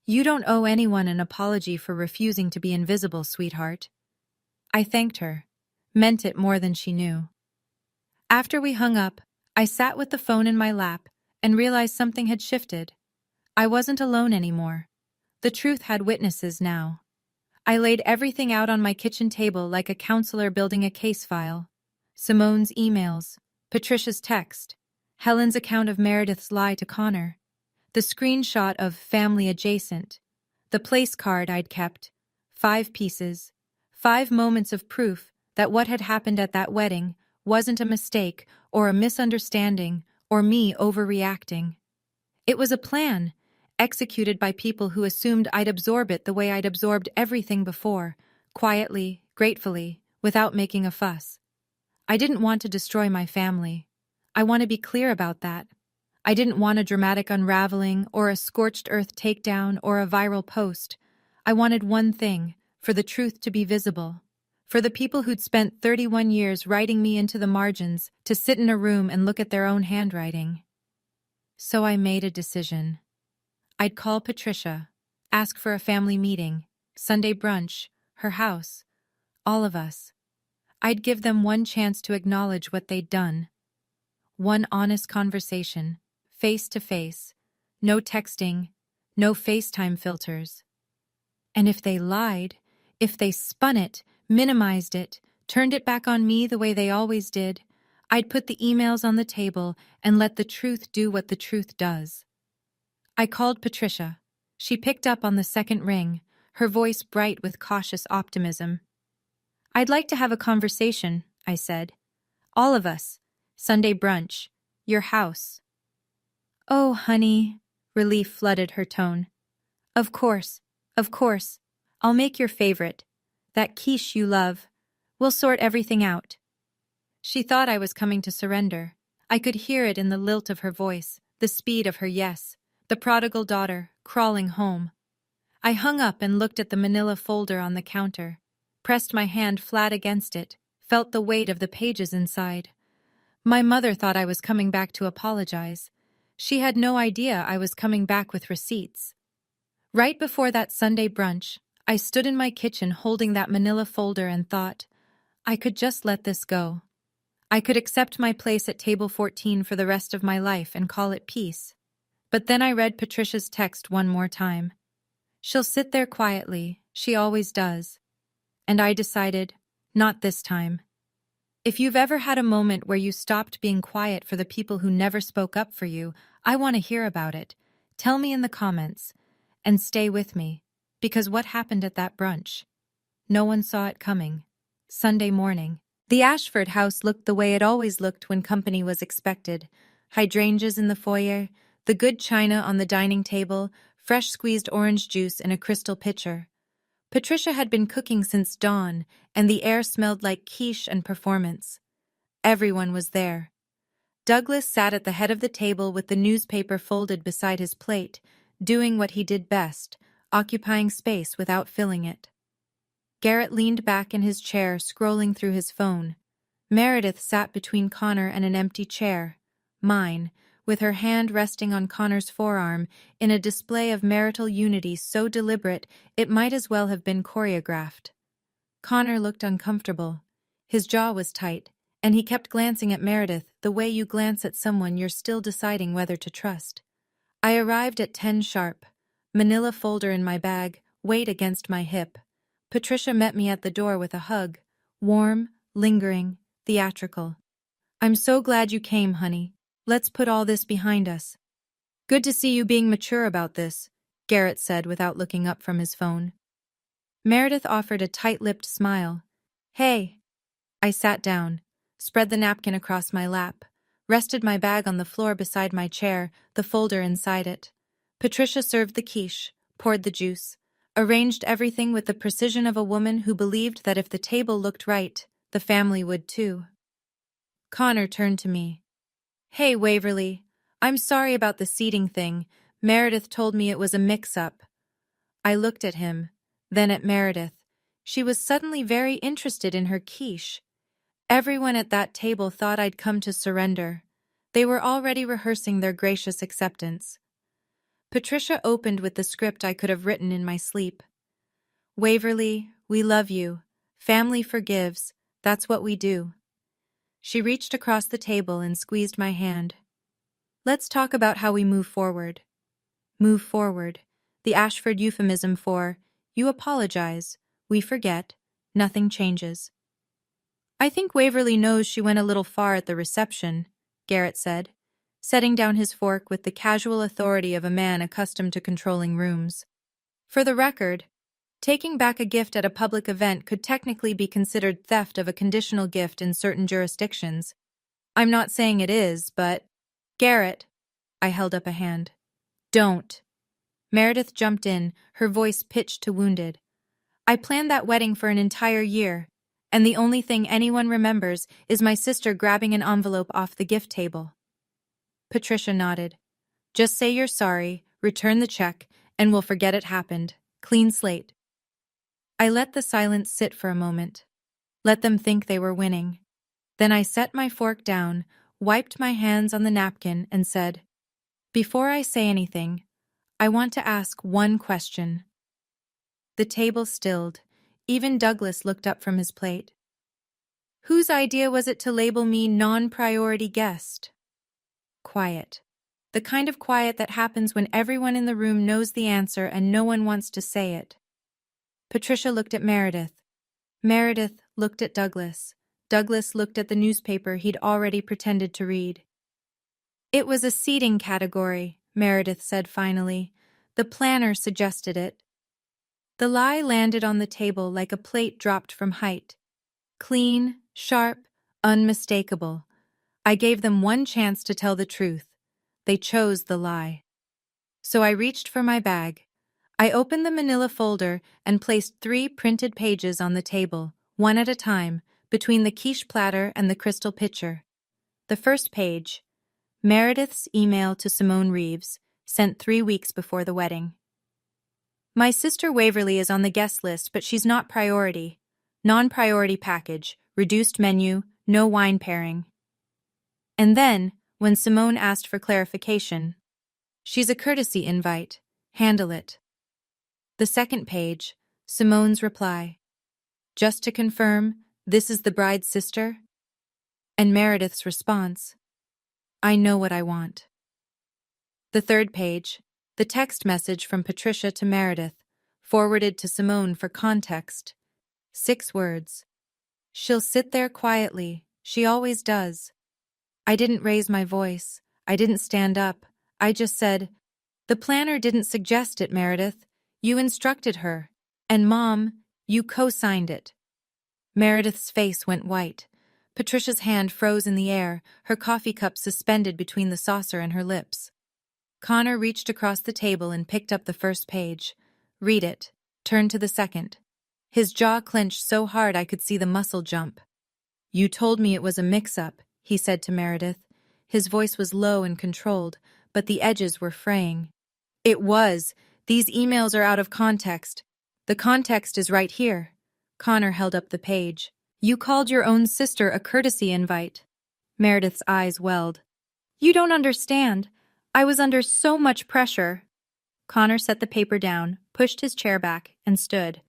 You don't owe anyone an apology for refusing to be invisible, sweetheart. I thanked her, meant it more than she knew. After we hung up, I sat with the phone in my lap and realized something had shifted. I wasn't alone anymore. The truth had witnesses now. I laid everything out on my kitchen table like a counselor building a case file. Simone's emails, Patricia's text, Helen's account of Meredith's lie to Connor, the screenshot of family adjacent, the place card I'd kept, 5 pieces, 5 moments of proof that what had happened at that wedding wasn't a mistake or a misunderstanding or me overreacting. It was a plan, executed by people who assumed I'd absorb it the way I'd absorbed everything before, quietly, gratefully, without making a fuss. I didn't want to destroy my family. I want to be clear about that. I didn't want a dramatic unraveling or a scorched earth takedown or a viral post. I wanted one thing: for the truth to be visible. For the people who'd spent 31 years writing me into the margins to sit in a room and look at their own handwriting. So I made a decision. I'd call Patricia, ask for a family meeting, Sunday brunch, her house, all of us. I'd give them one chance to acknowledge what they'd done. One honest conversation, face to face, no texting, no FaceTime filters. And if they lied, if they spun it, minimized it, turned it back on me the way they always did, I'd put the emails on the table and let the truth do what the truth does. I called Patricia. She picked up on the second ring, her voice bright with cautious optimism. "I'd like to have a conversation," I said. "All of us. Sunday brunch. Your house." "Oh, honey," relief flooded her tone. Of course. I'll make your favorite. That quiche you love. We'll sort everything out." She thought I was coming to surrender. I could hear it in the lilt of her voice, the speed of her yes, the prodigal daughter, crawling home. I hung up and looked at the manila folder on the counter, pressed my hand flat against it, felt the weight of the pages inside. My mother thought I was coming back to apologize. She had no idea I was coming back with receipts. Right before that Sunday brunch, I stood in my kitchen holding that manila folder and thought, I could just let this go. I could accept my place at table 14 for the rest of my life and call it peace. But then I read Patricia's text one more time. She'll sit there quietly, she always does. And I decided, not this time. If you've ever had a moment where you stopped being quiet for the people who never spoke up for you, I want to hear about it. Tell me in the comments. And stay with me. Because what happened at that brunch? No one saw it coming. Sunday morning. The Ashford house looked the way it always looked when company was expected. Hydrangeas in the foyer, the good china on the dining table, fresh squeezed orange juice in a crystal pitcher. Patricia had been cooking since dawn, and the air smelled like quiche and performance. Everyone was there. Douglas sat at the head of the table with the newspaper folded beside his plate, doing what he did best, occupying space without filling it. Garrett leaned back in his chair, scrolling through his phone. Meredith sat between Connor and an empty chair, mine, with her hand resting on Connor's forearm in a display of marital unity so deliberate it might as well have been choreographed. Connor looked uncomfortable. His jaw was tight, and he kept glancing at Meredith the way you glance at someone you're still deciding whether to trust. I arrived at 10 sharp, manila folder in my bag, weight against my hip. Patricia met me at the door with a hug, warm, lingering, theatrical. "I'm so glad you came, honey. Let's put all this behind us." "Good to see you being mature about this," Garrett said without looking up from his phone. Meredith offered a tight-lipped smile. "Hey." I sat down, spread the napkin across my lap, rested my bag on the floor beside my chair, the folder inside it. Patricia served the quiche, poured the juice, arranged everything with the precision of a woman who believed that if the table looked right, the family would too. Connor turned to me. "Hey, Waverly. I'm sorry about the seating thing. Meredith told me it was a mix-up." I looked at him, then at Meredith. She was suddenly very interested in her quiche. Everyone at that table thought I'd come to surrender. They were already rehearsing their gracious acceptance. Patricia opened with the script I could have written in my sleep. "Waverly, we love you. Family forgives. That's what we do." She reached across the table and squeezed my hand. "Let's talk about how we move forward." Move forward. The Ashford euphemism for, you apologize, we forget, nothing changes. "I think Waverly knows she went a little far at the reception," Garrett said, setting down his fork with the casual authority of a man accustomed to controlling rooms. "For the record, taking back a gift at a public event could technically be considered theft of a conditional gift in certain jurisdictions. I'm not saying it is, but—" "Garrett," I held up a hand. "Don't." Meredith jumped in, her voice pitched to wounded. "I planned that wedding for an entire year, and the only thing anyone remembers is my sister grabbing an envelope off the gift table." Patricia nodded. "Just say you're sorry, return the check, and we'll forget it happened. Clean slate." I let the silence sit for a moment. Let them think they were winning. Then I set my fork down, wiped my hands on the napkin, and said, "Before I say anything, I want to ask one question." The table stilled. Even Douglas looked up from his plate. "Whose idea was it to label me non-priority guest?" Quiet. The kind of quiet that happens when everyone in the room knows the answer and no one wants to say it. Patricia looked at Meredith. Meredith looked at Douglas. Douglas looked at the newspaper he'd already pretended to read. "It was a seating category," Meredith said finally. "The planner suggested it." The lie landed on the table like a plate dropped from height. Clean, sharp, unmistakable. I gave them one chance to tell the truth. They chose the lie. So I reached for my bag. I opened the manila folder and placed 3 printed pages on the table, one at a time, between the quiche platter and the crystal pitcher. The first page, Meredith's email to Simone Reeves, sent 3 weeks before the wedding. "My sister Waverly is on the guest list, but she's not priority. Non-priority package, reduced menu, no wine pairing." And then, when Simone asked for clarification, "She's a courtesy invite. Handle it." The second page, Simone's reply. "Just to confirm, this is the bride's sister?" And Meredith's response, "I know what I want." The third page, the text message from Patricia to Meredith, forwarded to Simone for context. 6 words. "She'll sit there quietly. She always does." I didn't raise my voice. I didn't stand up. I just said, "The planner didn't suggest it, Meredith. You instructed her. And Mom, you co-signed it." Meredith's face went white. Patricia's hand froze in the air, her coffee cup suspended between the saucer and her lips. Connor reached across the table and picked up the first page. "Read it." Turned to the second. His jaw clenched so hard I could see the muscle jump. "You told me it was a mix-up," he said to Meredith. His voice was low and controlled, but the edges were fraying. "It was. These emails are out of context. The context is right here." Connor held up the page. "You called your own sister a courtesy invite." Meredith's eyes welled. "You don't understand. I was under so much pressure." Connor set the paper down, pushed his chair back, and stood.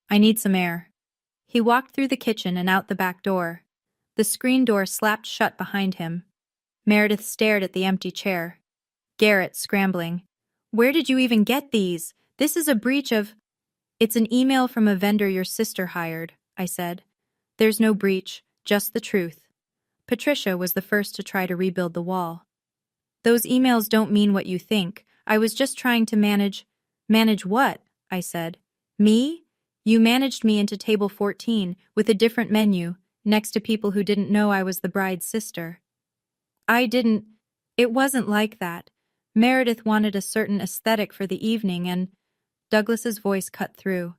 "I need some air." He walked through the kitchen and out the back door. The screen door slapped shut behind him. Meredith stared at the empty chair. Garrett scrambling. "Where did you even get these? This is a breach of—" "It's an email from a vendor your sister hired," I said. "There's no breach, just the truth." Patricia was the first to try to rebuild the wall. "Those emails don't mean what you think. I was just trying to manage—" "Manage what?" I said. "Me? You managed me into table 14 with a different menu, next to people who didn't know I was the bride's sister." I didn't. It wasn't like that. Meredith wanted a certain aesthetic for the evening, and Douglas's voice cut through.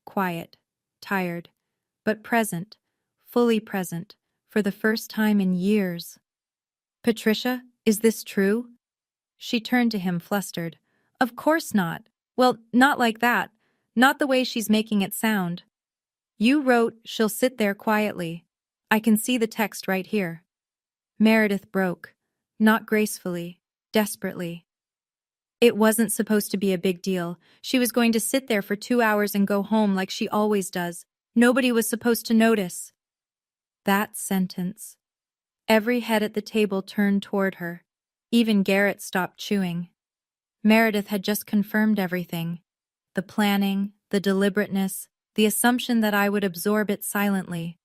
Quiet, tired, but present, fully present, for the first time in years. Patricia, is this true? She turned to him, flustered. Of course not. Well, not like that. Not the way she's making it sound. You wrote, she'll sit there quietly. I can see the text right here. Meredith broke. Not gracefully, desperately. It wasn't supposed to be a big deal. She was going to sit there for 2 hours and go home like she always does. Nobody was supposed to notice. That sentence. Every head at the table turned toward her. Even Garrett stopped chewing. Meredith had just confirmed everything. The planning, the deliberateness, the assumption that I would absorb it silently.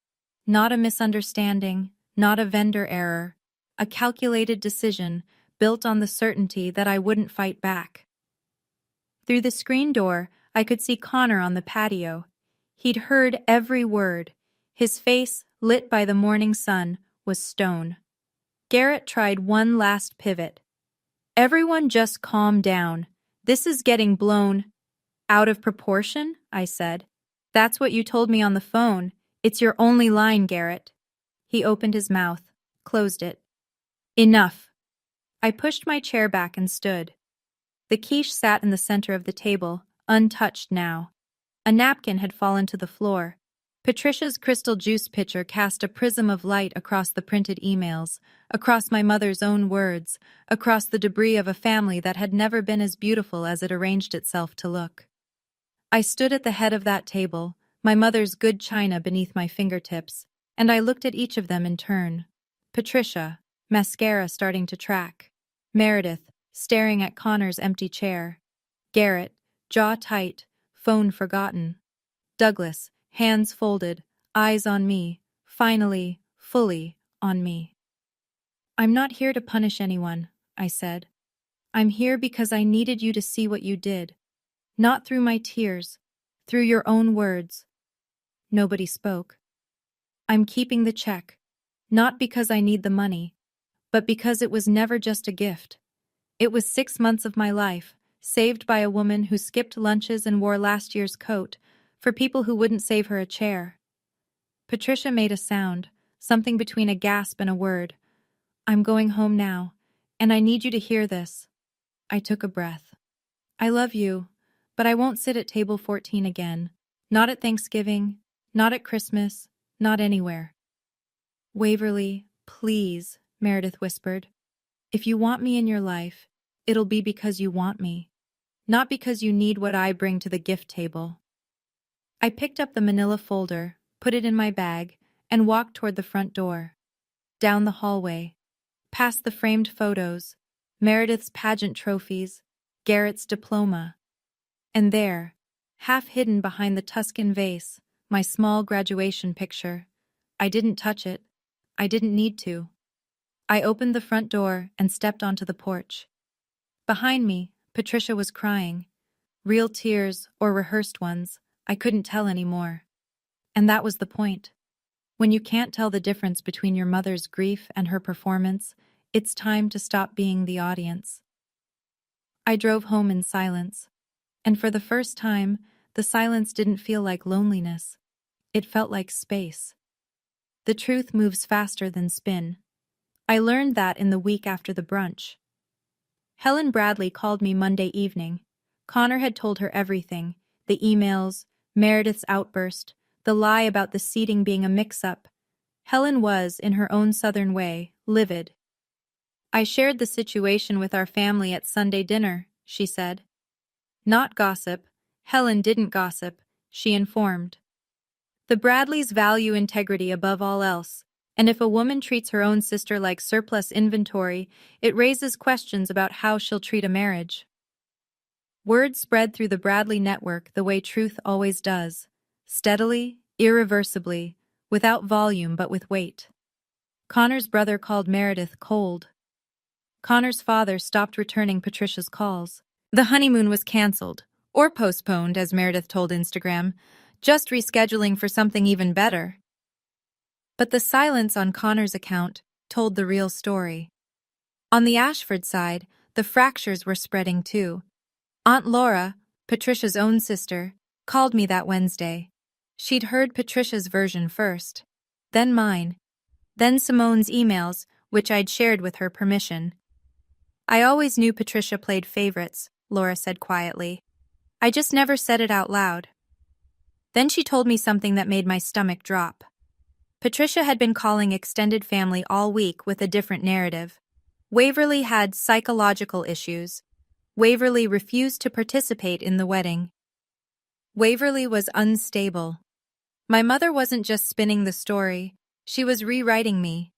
Not a misunderstanding, not a vendor error. A calculated decision built on the certainty that I wouldn't fight back. Through the screen door, I could see Connor on the patio. He'd heard every word. His face, lit by the morning sun, was stone. Garrett tried one last pivot. Everyone just calm down. This is getting blown out of proportion, I said. That's what you told me on the phone. It's your only line, Garrett. He opened his mouth, closed it. Enough. I pushed my chair back and stood. The quiche sat in the center of the table, untouched now. A napkin had fallen to the floor. Patricia's crystal juice pitcher cast a prism of light across the printed emails, across my mother's own words, across the debris of a family that had never been as beautiful as it arranged itself to look. I stood at the head of that table, my mother's good china beneath my fingertips, and I looked at each of them in turn. Patricia, mascara starting to track. Meredith, staring at Connor's empty chair. Garrett, jaw tight, phone forgotten. Douglas, hands folded, eyes on me, finally, fully, on me. I'm not here to punish anyone, I said. I'm here because I needed you to see what you did. Not through my tears, through your own words. Nobody spoke. I'm keeping the check, not because I need the money, but because it was never just a gift. It was 6 months of my life, saved by a woman who skipped lunches and wore last year's coat, for people who wouldn't save her a chair. Patricia made a sound, something between a gasp and a word. I'm going home now, and I need you to hear this. I took a breath. I love you, but I won't sit at table 14 again. Not at Thanksgiving, not at Christmas, not anywhere. Waverly, please, Meredith whispered. If you want me in your life, it'll be because you want me, not because you need what I bring to the gift table. I picked up the manila folder, put it in my bag, and walked toward the front door. Down the hallway, past the framed photos, Meredith's pageant trophies, Garrett's diploma. And there, half hidden behind the Tuscan vase, my small graduation picture. I didn't touch it. I didn't need to. I opened the front door and stepped onto the porch. Behind me, Patricia was crying. Real tears or rehearsed ones, I couldn't tell anymore. And that was the point. When you can't tell the difference between your mother's grief and her performance, it's time to stop being the audience. I drove home in silence, and for the first time, the silence didn't feel like loneliness. It felt like space. The truth moves faster than spin. I learned that in the week after the brunch. Helen Bradley called me Monday evening. Connor had told her everything, the emails, Meredith's outburst, the lie about the seating being a mix-up. Helen was, in her own southern way, livid. I shared the situation with our family at Sunday dinner, she said. Not gossip. Helen didn't gossip, she informed. The Bradleys value integrity above all else, and if a woman treats her own sister like surplus inventory, it raises questions about how she'll treat a marriage. Word spread through the Bradley network the way truth always does, steadily, irreversibly, without volume but with weight. Connor's brother called Meredith cold. Connor's father stopped returning Patricia's calls. The honeymoon was canceled, or postponed, as Meredith told Instagram, just rescheduling for something even better. But the silence on Connor's account told the real story. On the Ashford side, the fractures were spreading too. Aunt Laura, Patricia's own sister, called me that Wednesday. She'd heard Patricia's version first, then mine, then Simone's emails, which I'd shared with her permission. I always knew Patricia played favorites, Laura said quietly. I just never said it out loud. Then she told me something that made my stomach drop. Patricia had been calling extended family all week with a different narrative. Waverly had psychological issues. Waverly refused to participate in the wedding. Waverly was unstable. My mother wasn't just spinning the story, she was rewriting me.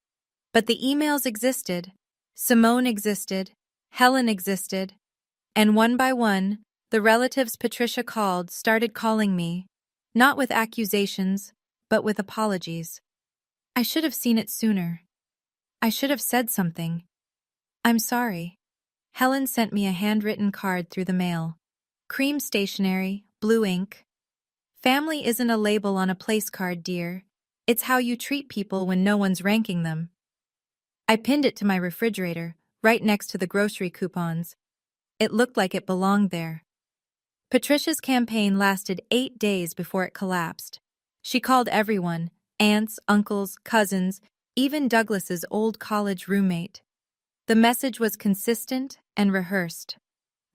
But the emails existed. Simone existed. Helen existed. And one by one, the relatives Patricia called started calling me, not with accusations, but with apologies. I should have seen it sooner. I should have said something. I'm sorry. Helen sent me a handwritten card through the mail. Cream stationery, blue ink. Family isn't a label on a place card, dear. It's how you treat people when no one's ranking them. I pinned it to my refrigerator, right next to the grocery coupons. It looked like it belonged there. Patricia's campaign lasted 8 days before it collapsed. She called everyone, aunts, uncles, cousins, even Douglas's old college roommate. The message was consistent and rehearsed.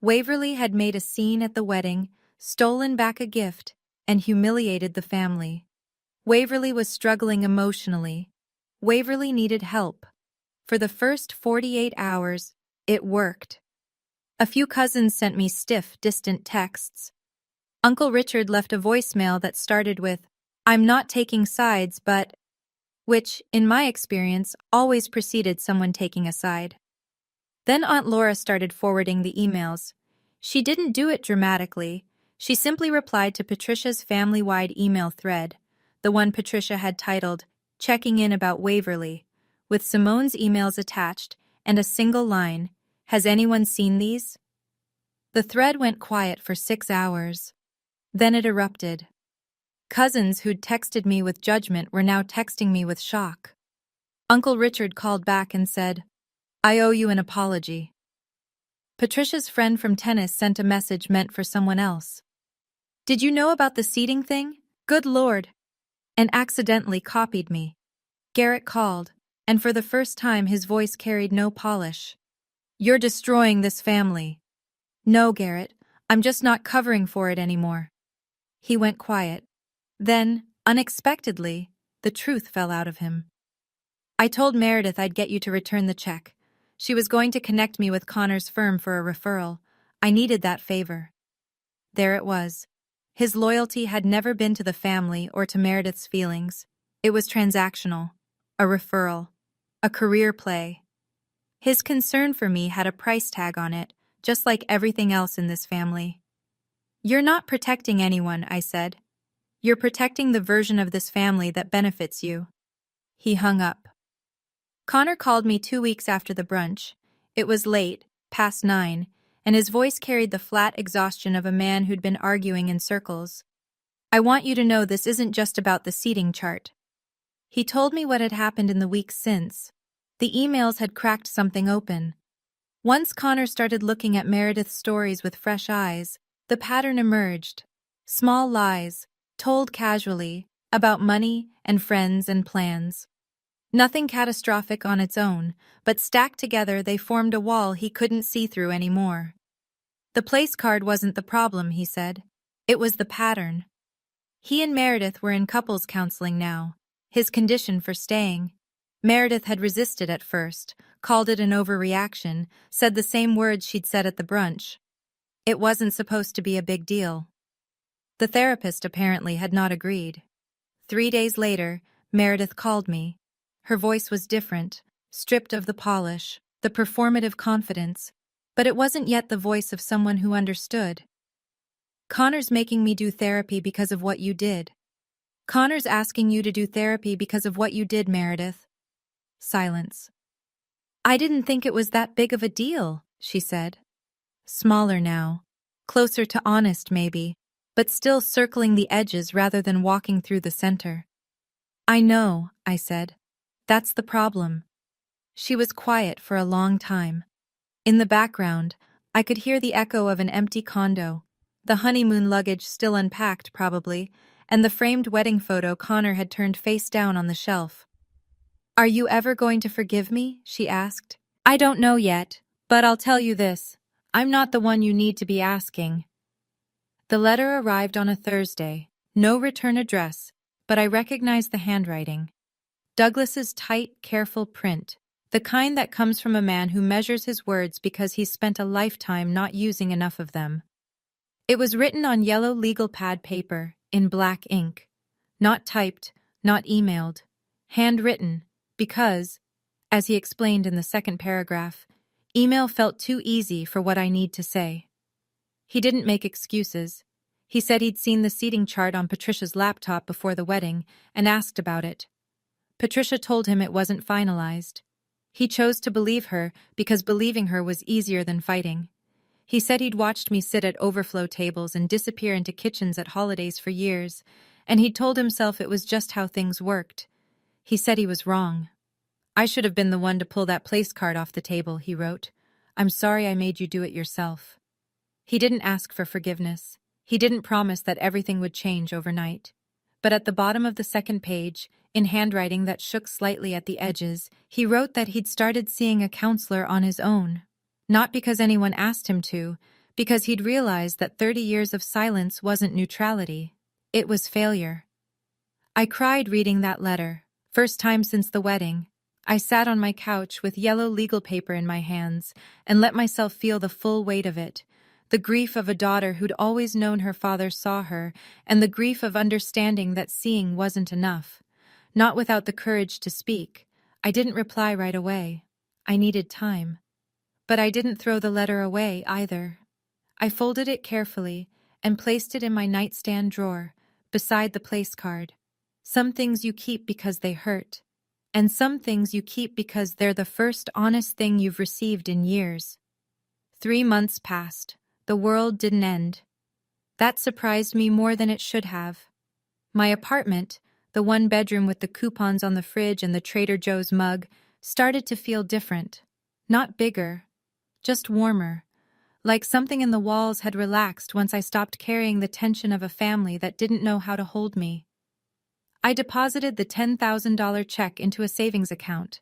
Waverly had made a scene at the wedding, stolen back a gift, and humiliated the family. Waverly was struggling emotionally. Waverly needed help. For the first 48 hours, it worked. A few cousins sent me stiff, distant texts. Uncle Richard left a voicemail that started with, "I'm not taking sides, but," which, in my experience, always preceded someone taking a side. Then Aunt Laura started forwarding the emails. She didn't do it dramatically. She simply replied to Patricia's family-wide email thread, the one Patricia had titled, "Checking in about Waverly," with Simone's emails attached and a single line, "Has anyone seen these?" The thread went quiet for 6 hours. Then it erupted. Cousins who'd texted me with judgment were now texting me with shock. Uncle Richard called back and said, "I owe you an apology." Patricia's friend from tennis sent a message meant for someone else. "Did you know about the seating thing? Good Lord!" And accidentally copied me. Garrett called, and for the first time his voice carried no polish. "You're destroying this family." "No, Garrett, I'm just not covering for it anymore." He went quiet. Then, unexpectedly, the truth fell out of him. "I told Meredith I'd get you to return the check. She was going to connect me with Connor's firm for a referral. I needed that favor." There it was. His loyalty had never been to the family or to Meredith's feelings. It was transactional, a referral, a career play. His concern for me had a price tag on it, just like everything else in this family. "You're not protecting anyone," I said. "You're protecting the version of this family that benefits you." He hung up. Connor called me 2 weeks after the brunch. It was late, past 9, and his voice carried the flat exhaustion of a man who'd been arguing in circles. "I want you to know this isn't just about the seating chart." He told me what had happened in the weeks since. The emails had cracked something open. Once Connor started looking at Meredith's stories with fresh eyes, the pattern emerged. Small lies, told casually, about money and friends and plans. Nothing catastrophic on its own, but stacked together they formed a wall he couldn't see through anymore. The place card wasn't the problem, he said. It was the pattern. He and Meredith were in couples counseling now, his condition for staying. Meredith had resisted at first, called it an overreaction, said the same words she'd said at the brunch. It wasn't supposed to be a big deal. The therapist apparently had not agreed. 3 days later, Meredith called me. Her voice was different, stripped of the polish, the performative confidence, but it wasn't yet the voice of someone who understood. "Connor's making me do therapy because of what you did." "Connor's asking you to do therapy because of what you did, Meredith." Silence. "I didn't think it was that big of a deal," she said. Smaller now, closer to honest maybe, but still circling the edges rather than walking through the center. "I know," I said. "That's the problem." She was quiet for a long time. In the background, I could hear the echo of an empty condo, the honeymoon luggage still unpacked, probably, and the framed wedding photo Connor had turned face down on the shelf. "Are you ever going to forgive me?" she asked. "I don't know yet, but I'll tell you this. I'm not the one you need to be asking." The letter arrived on a Thursday, no return address, but I recognized the handwriting. Douglas's tight, careful print, the kind that comes from a man who measures his words because he's spent a lifetime not using enough of them. It was written on yellow legal pad paper, in black ink. Not typed, not emailed. Handwritten, because, as he explained in the second paragraph, email felt too easy for what I need to say. He didn't make excuses. He said he'd seen the seating chart on Patricia's laptop before the wedding and asked about it. Patricia told him it wasn't finalized. He chose to believe her because believing her was easier than fighting. He said he'd watched me sit at overflow tables and disappear into kitchens at holidays for years, and he'd told himself it was just how things worked. He said he was wrong. "I should have been the one to pull that place card off the table," he wrote. "I'm sorry I made you do it yourself." He didn't ask for forgiveness. He didn't promise that everything would change overnight. But at the bottom of the second page, in handwriting that shook slightly at the edges, he wrote that he'd started seeing a counselor on his own. Not because anyone asked him to, because he'd realized that 30 years of silence wasn't neutrality. It was failure. I cried reading that letter, first time since the wedding. I sat on my couch with yellow legal paper in my hands and let myself feel the full weight of it. The grief of a daughter who'd always known her father saw her, and the grief of understanding that seeing wasn't enough. Not without the courage to speak. I didn't reply right away. I needed time. But I didn't throw the letter away either. I folded it carefully and placed it in my nightstand drawer, beside the place card. Some things you keep because they hurt, and some things you keep because they're the first honest thing you've received in years. 3 months passed. The world didn't end. That surprised me more than it should have. My apartment, the one bedroom with the coupons on the fridge and the Trader Joe's mug, started to feel different. Not bigger, just warmer. Like something in the walls had relaxed once I stopped carrying the tension of a family that didn't know how to hold me. I deposited the $10,000 check into a savings account.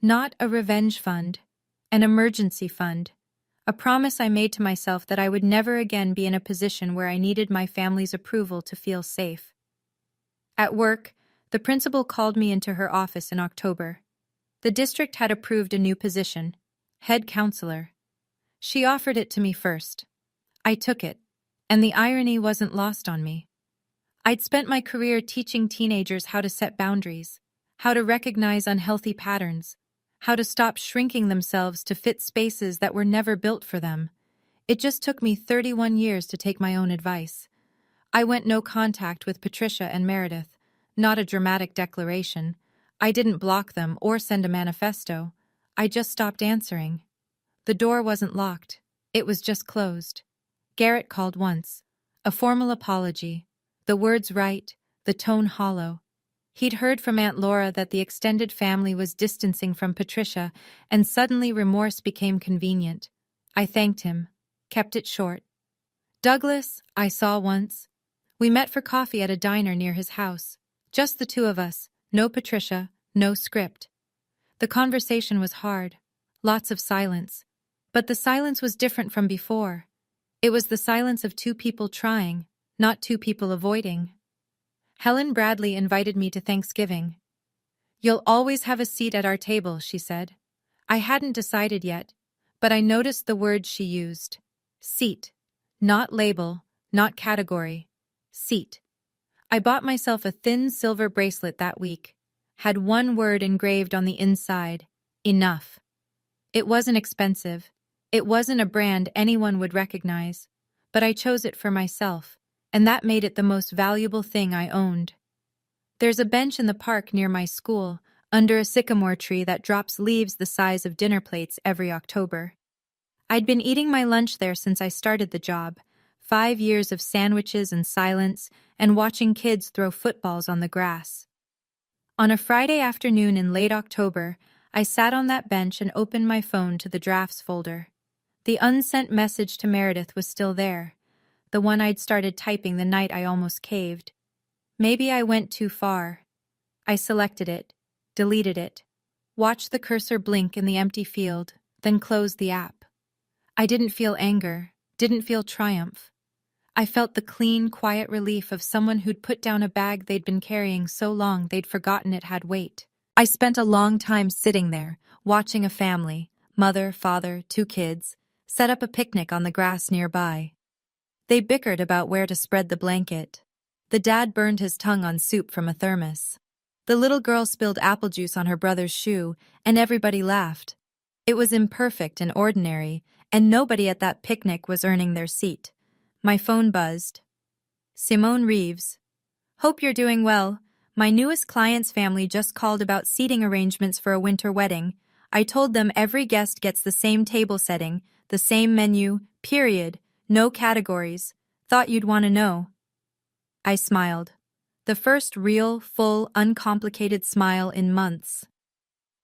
Not a revenge fund, an emergency fund. A promise I made to myself that I would never again be in a position where I needed my family's approval to feel safe. At work, the principal called me into her office in October. The district had approved a new position, head counselor. She offered it to me first. I took it, and the irony wasn't lost on me. I'd spent my career teaching teenagers how to set boundaries, how to recognize unhealthy patterns, how to stop shrinking themselves to fit spaces that were never built for them. It just took me 31 years to take my own advice. I went no contact with Patricia and Meredith, not a dramatic declaration. I didn't block them or send a manifesto. I just stopped answering. The door wasn't locked. It was just closed. Garrett called once. A formal apology. The words right, the tone hollow. He'd heard from Aunt Laura that the extended family was distancing from Patricia, and suddenly remorse became convenient. I thanked him, kept it short. Douglas, I saw once. We met for coffee at a diner near his house. Just the two of us, no Patricia, no script. The conversation was hard, lots of silence. But the silence was different from before. It was the silence of two people trying, not two people avoiding. Helen Bradley invited me to Thanksgiving. "You'll always have a seat at our table," she said. I hadn't decided yet, but I noticed the word she used. Seat. Not label, not category. Seat. I bought myself a thin silver bracelet that week. Had one word engraved on the inside. Enough. It wasn't expensive. It wasn't a brand anyone would recognize. But I chose it for myself, and that made it the most valuable thing I owned. There's a bench in the park near my school, under a sycamore tree that drops leaves the size of dinner plates every October. I'd been eating my lunch there since I started the job, 5 years of sandwiches and silence, and watching kids throw footballs on the grass. On a Friday afternoon in late October, I sat on that bench and opened my phone to the drafts folder. The unsent message to Meredith was still there, the one I'd started typing the night I almost caved. Maybe I went too far. I selected it, deleted it, watched the cursor blink in the empty field, then closed the app. I didn't feel anger, didn't feel triumph. I felt the clean, quiet relief of someone who'd put down a bag they'd been carrying so long they'd forgotten it had weight. I spent a long time sitting there, watching a family, mother, father, 2 kids, set up a picnic on the grass nearby. They bickered about where to spread the blanket. The dad burned his tongue on soup from a thermos. The little girl spilled apple juice on her brother's shoe, and everybody laughed. It was imperfect and ordinary, and nobody at that picnic was earning their seat. My phone buzzed. Simone Reeves. Hope you're doing well. My newest client's family just called about seating arrangements for a winter wedding. I told them every guest gets the same table setting, the same menu, period, no categories. Thought you'd want to know. I smiled. The first real, full, uncomplicated smile in months.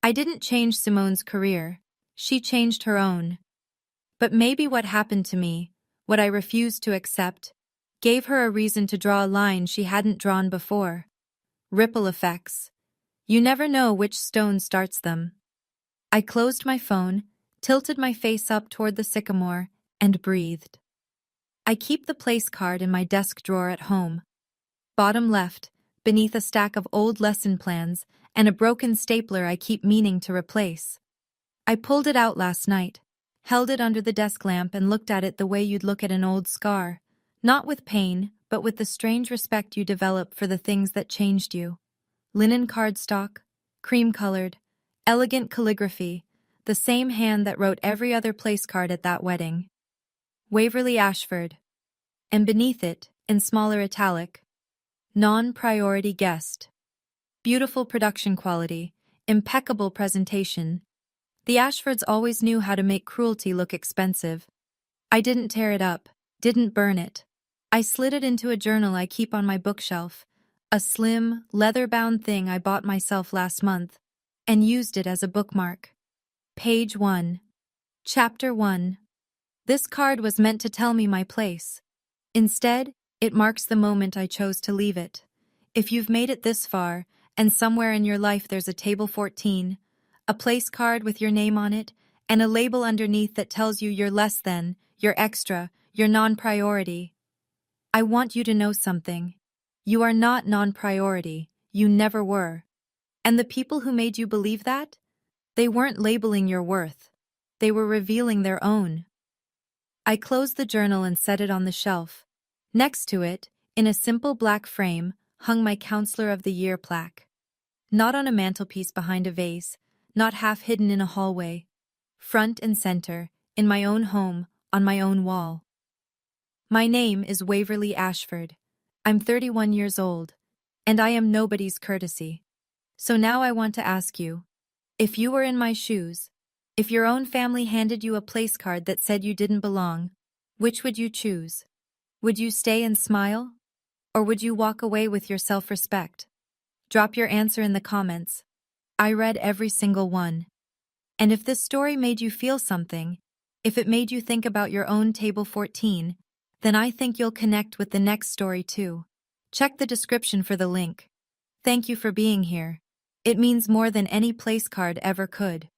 I didn't change Simone's career. She changed her own. But maybe what happened to me, what I refused to accept, gave her a reason to draw a line she hadn't drawn before. Ripple effects. You never know which stone starts them. I closed my phone, tilted my face up toward the sycamore, and breathed. I keep the place card in my desk drawer at home. Bottom left, beneath a stack of old lesson plans and a broken stapler I keep meaning to replace. I pulled it out last night, held it under the desk lamp and looked at it the way you'd look at an old scar, not with pain, but with the strange respect you develop for the things that changed you. Linen cardstock, cream-colored, elegant calligraphy, the same hand that wrote every other place card at that wedding. Waverly Ashford. And beneath it, in smaller italic, non-priority guest. Beautiful production quality, impeccable presentation. The Ashfords always knew how to make cruelty look expensive. I didn't tear it up, didn't burn it. I slid it into a journal I keep on my bookshelf, a slim, leather-bound thing I bought myself last month, and used it as a bookmark. Page 1. Chapter 1. This card was meant to tell me my place. Instead, it marks the moment I chose to leave it. If you've made it this far, and somewhere in your life there's a table 14, a place card with your name on it, and a label underneath that tells you you're less than, you're extra, you're non-priority. I want you to know something. You are not non-priority. You never were. And the people who made you believe that? They weren't labeling your worth. They were revealing their own. I closed the journal and set it on the shelf. Next to it, in a simple black frame, hung my Counselor of the Year plaque. Not on a mantelpiece behind a vase, not half hidden in a hallway. Front and center, in my own home, on my own wall. My name is Waverly Ashford. I'm 31 years old, and I am nobody's courtesy. So now I want to ask you, if you were in my shoes, if your own family handed you a place card that said you didn't belong, which would you choose? Would you stay and smile? Or would you walk away with your self-respect? Drop your answer in the comments. I read every single one. And if this story made you feel something, if it made you think about your own table 14, then I think you'll connect with the next story too. Check the description for the link. Thank you for being here. It means more than any place card ever could.